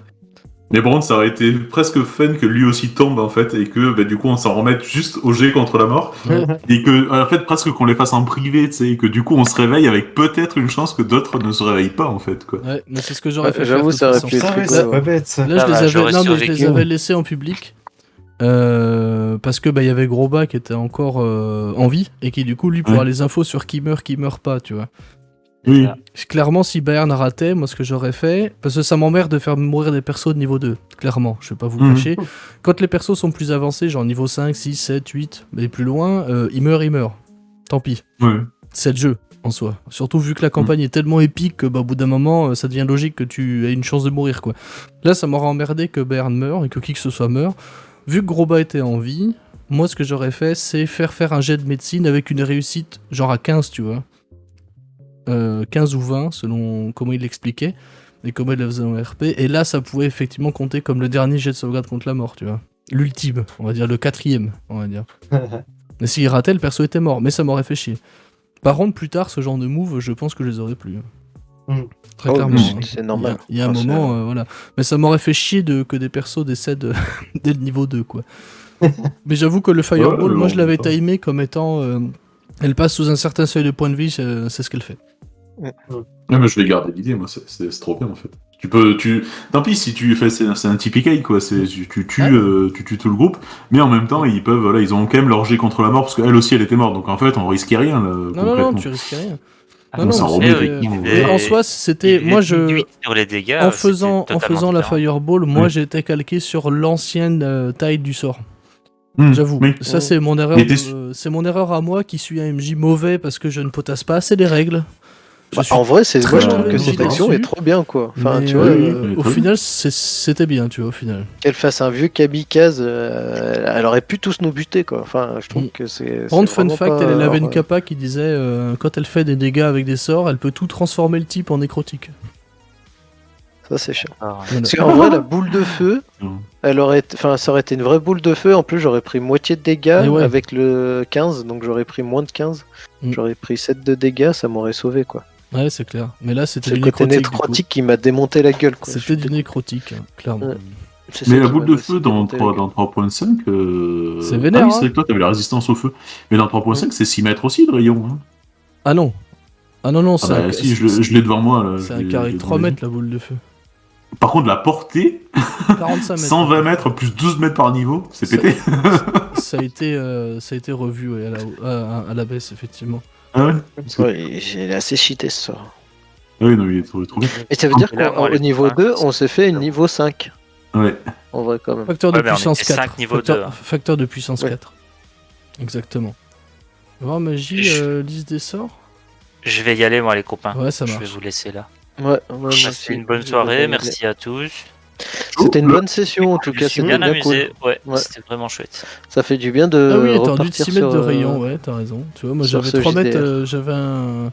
Mais par contre, ça aurait été presque fun que lui aussi tombe en fait, et que bah, du coup on s'en remette juste au jet contre la mort, Ouais. et que en fait presque qu'on les fasse en privé, tu sais, et que du coup on se réveille avec peut-être une chance que d'autres ne se réveillent pas en fait, quoi. Ouais, mais c'est ce que j'aurais Ouais, fait j'avoue, faire. ça de aurait toute pu façon. être Ah ouais, rigolo. c'est pas bête ça. Là, Ça va, je les j'aurais survécu. avais laissés en public. Parce que il y avait Groba qui était encore en vie et qui du coup lui pour Ouais. avoir les infos sur qui meurt pas, tu vois. Oui. Clairement, si Bayern ratait, moi ce que j'aurais fait, parce que ça m'emmerde de faire mourir des persos de niveau 2, clairement, je vais pas vous le Mhm. cacher. Quand les persos sont plus avancés, genre niveau 5, 6, 7, 8, mais plus loin, ils meurent. Tant pis. Ouais. C'est le jeu en soi. Surtout vu que la campagne est tellement épique que au bout d'un moment, ça devient logique que tu aies une chance de mourir, quoi. Là, ça m'aurait emmerdé que Bayern meure et que qui que ce soit meure. Vu que Groba était en vie, moi ce que j'aurais fait, c'est faire un jet de médecine avec une réussite genre à 15, tu vois. 15 ou 20, selon comment il l'expliquait et comment il le faisait en RP. Et là, ça pouvait effectivement compter comme le dernier jet de sauvegarde contre la mort, tu vois. L'ultime, on va dire, le 4ème, on va dire. Mais s'il ratait, le perso était mort, mais ça m'aurait fait chier. Par contre, plus tard, ce genre de move, je pense que je les aurais plus. Très Oh, clairement. mais hein. c'est normal. Il y a un Enfin, c'est- moment, voilà. Mais ça m'aurait fait chier que des persos décèdent dès le niveau 2, quoi. Mais j'avoue que le Fireball, Ouais, moi on je l'avais peut pas. timé comme étant. Elle passe sous un certain seuil de points de vie, c'est ce qu'elle fait. Ouais, mais je vais garder l'idée, moi, c'est trop bien en fait. Tant pis si tu fais, c'est un TPK quoi, tu tues tout le groupe, mais en même temps ils peuvent, voilà, ils ont quand même leur jet contre la mort parce qu'elle aussi elle était morte, donc en fait on risquait rien là, Non, concrètement. tu risques rien. Ah, Non, ça mais remet c'est- effectivement. mais en soi, c'était. Moi, sur les dégâts, en c'était faisant totalement la différent. Fireball, moi Ouais. j'étais calqué sur l'ancienne taille du sort. Hmm, J'avoue. oui. Ça, c'est mon erreur. Mais C'est mon erreur à moi qui suis un MJ mauvais parce que je ne potasse pas assez les règles. Je suis En vrai, moi je très trouve mauvais que cette dessus. action est trop bien quoi. Enfin, Mais, tu vois, au très final, c'était bien, tu vois, au final. qu'elle fasse un vieux kamikaze, elle aurait pu tous nous buter quoi. Enfin, je trouve que c'est. Par contre, c'est fun vraiment fact, pas- elle avait une ouais. kappa qui disait quand elle fait des dégâts avec des sorts, elle peut tout transformer le type en nécrotique. Ça c'est chiant. Ah, Voilà. Parce qu'en vrai, la boule de feu, Non. ça aurait été une vraie boule de feu. En plus, j'aurais pris moitié de dégâts Et ouais. avec le 15, donc j'aurais pris moins de 15. Mm. J'aurais pris 7 de dégâts, ça m'aurait sauvé quoi. Ouais, c'est clair. Mais là, c'était C'est du le côté nécrotique. du coup. nécrotique qui m'a démonté la gueule quoi. C'était du nécrotique, hein, clairement. Ouais. C'est ça Mais la qui boule m'a de aussi feu dans démonté la gueule. 3.5, C'est vénère, ah oui, hein. c'est vrai que toi t'avais la résistance au feu. Mais dans 3.5 c'est 6 mètres aussi le rayon. Hein. Ah non. Ah non, Ah c'est bah un, si, je l'ai devant moi là. c'est je un l'ai- carré je de l'ai 3 devant les mètres la boule de feu. yeux. Par contre la portée, 45 mètres. 120 mètres plus 12 mètres par niveau, c'est Ça- pété. Ça a été revu ouais, à la baisse, effectivement. Ah ouais. Parce que- Ouais, j'ai assez cheaté ce soir. Ah oui, non, il est trop bien. Et ça veut dire Et là, moi, qu'au les niveau copains, 2, on s'est fait une niveau 5. Ouais. En vrai, quand même. Facteur de Ouais, mais on puissance était 4. 5 niveau 2, hein. Facteur de puissance Ouais. 4. Exactement. Voir magie, liste des sorts. Je vais y aller, moi, les copains. Ouais, ça Je vais marche. vous laisser là. Ouais, moi Passez aussi. une bonne Je soirée, vais- merci à tous. C'était une bonne session, en tout Je cas, me suis c'était bien bien cool. amusé, ouais, Ouais. c'était vraiment chouette. Ça fait du bien de Ah oui, t'as dû repartir 6 mètres sur, de rayon, ouais, t'as raison. Tu vois, moi sur j'avais ce 3 mètres, JDR. j'avais un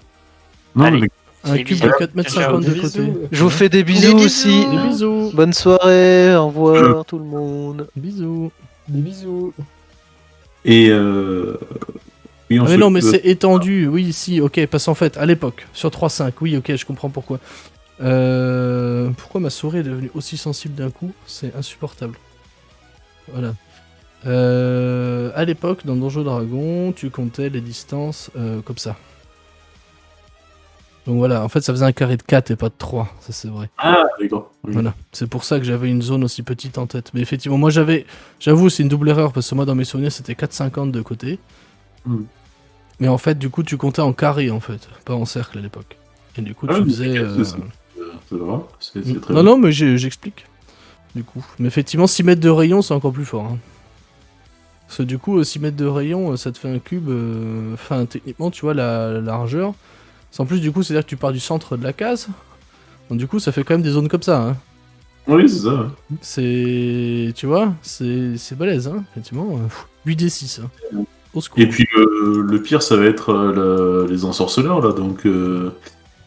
Non, Allez. mais cube de bisous. 4 mètres Ciao, 50 de bisous. côté. Je vous fais des bisous Des aussi. bisous. Des bisous. Bonne soirée, au revoir tout le monde. Bisous. Des bisous. Et oui, Ah mais ensuite, non, mais c'est étendu, oui, si, ok, parce qu'en fait, à l'époque, sur 3.5, oui, ok, je comprends pourquoi. Pourquoi ma souris est devenue aussi sensible d'un coup? C'est insupportable. Voilà. À l'époque, dans Donjons Dragon, tu comptais les distances comme ça. Donc voilà, en fait, ça faisait un carré de 4 et pas de 3, ça c'est vrai. Ah, d'accord. Oui. Voilà, c'est pour ça que j'avais une zone aussi petite en tête. Mais effectivement, moi j'avoue, c'est une double erreur parce que moi dans mes souvenirs c'était 4,50 de côté. Hmm. Mais en fait, du coup, tu comptais en carré en fait, pas en cercle à l'époque. Et du coup, Ah, tu mais faisais. c'est vrai, c'est très Non, bien. non, mais j'explique. Du coup. Mais effectivement, 6 mètres de rayon, c'est encore plus fort. Hein. Parce que du coup, 6 mètres de rayon, ça te fait un cube. Enfin, techniquement, tu vois, la largeur. En plus, du coup, c'est-à-dire que tu pars du centre de la case. Donc, du coup, ça fait quand même des zones comme ça. Hein. Oui, c'est ça. Ouais. C'est. Tu vois, c'est balèze, hein, effectivement. 8d6. Hein. Au secours. Et puis le pire, ça va être les ensorceleurs là. Donc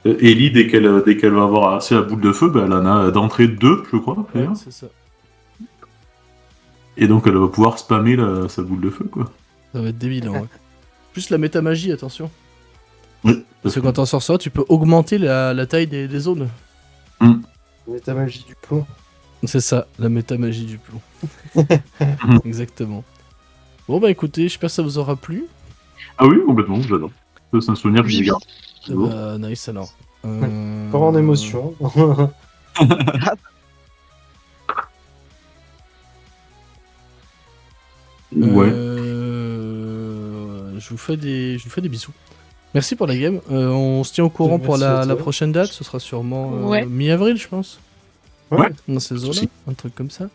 Ellie, dès qu'elle va avoir assez la boule de feu, bah, elle en a d'entrée 2, je crois. Ouais, d'ailleurs. c'est ça. Et donc elle va pouvoir spammer sa boule de feu, quoi. Ça va être débile, hein, ouais. Plus la métamagie, attention. Oui. Parce que quand t'en sors ça, tu peux augmenter la taille des zones. Métamagie du plomb. C'est ça, la métamagie du plomb. Exactement. Bon bah écoutez, j'espère que ça vous aura plu. Ah oui, complètement, j'adore. C'est un souvenir que Oui, j'ai oui. gardé. Eh bah, nice alors. Pas en émotion. Ouais. Je vous fais des bisous. Merci pour la game. On se tient au courant pour Merci à la toi. prochaine date. Ce sera sûrement Ouais. mi-avril, je pense. Ouais. Dans ces eaux-là, Souci. un truc comme ça.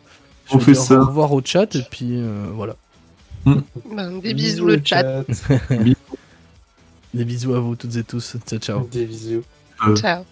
Je On vais fait dire ça. Au revoir au chat et puis voilà. Des bisous le chat. Des bisous à vous toutes et tous. Ciao ciao. Des bisous. Euh, Ciao.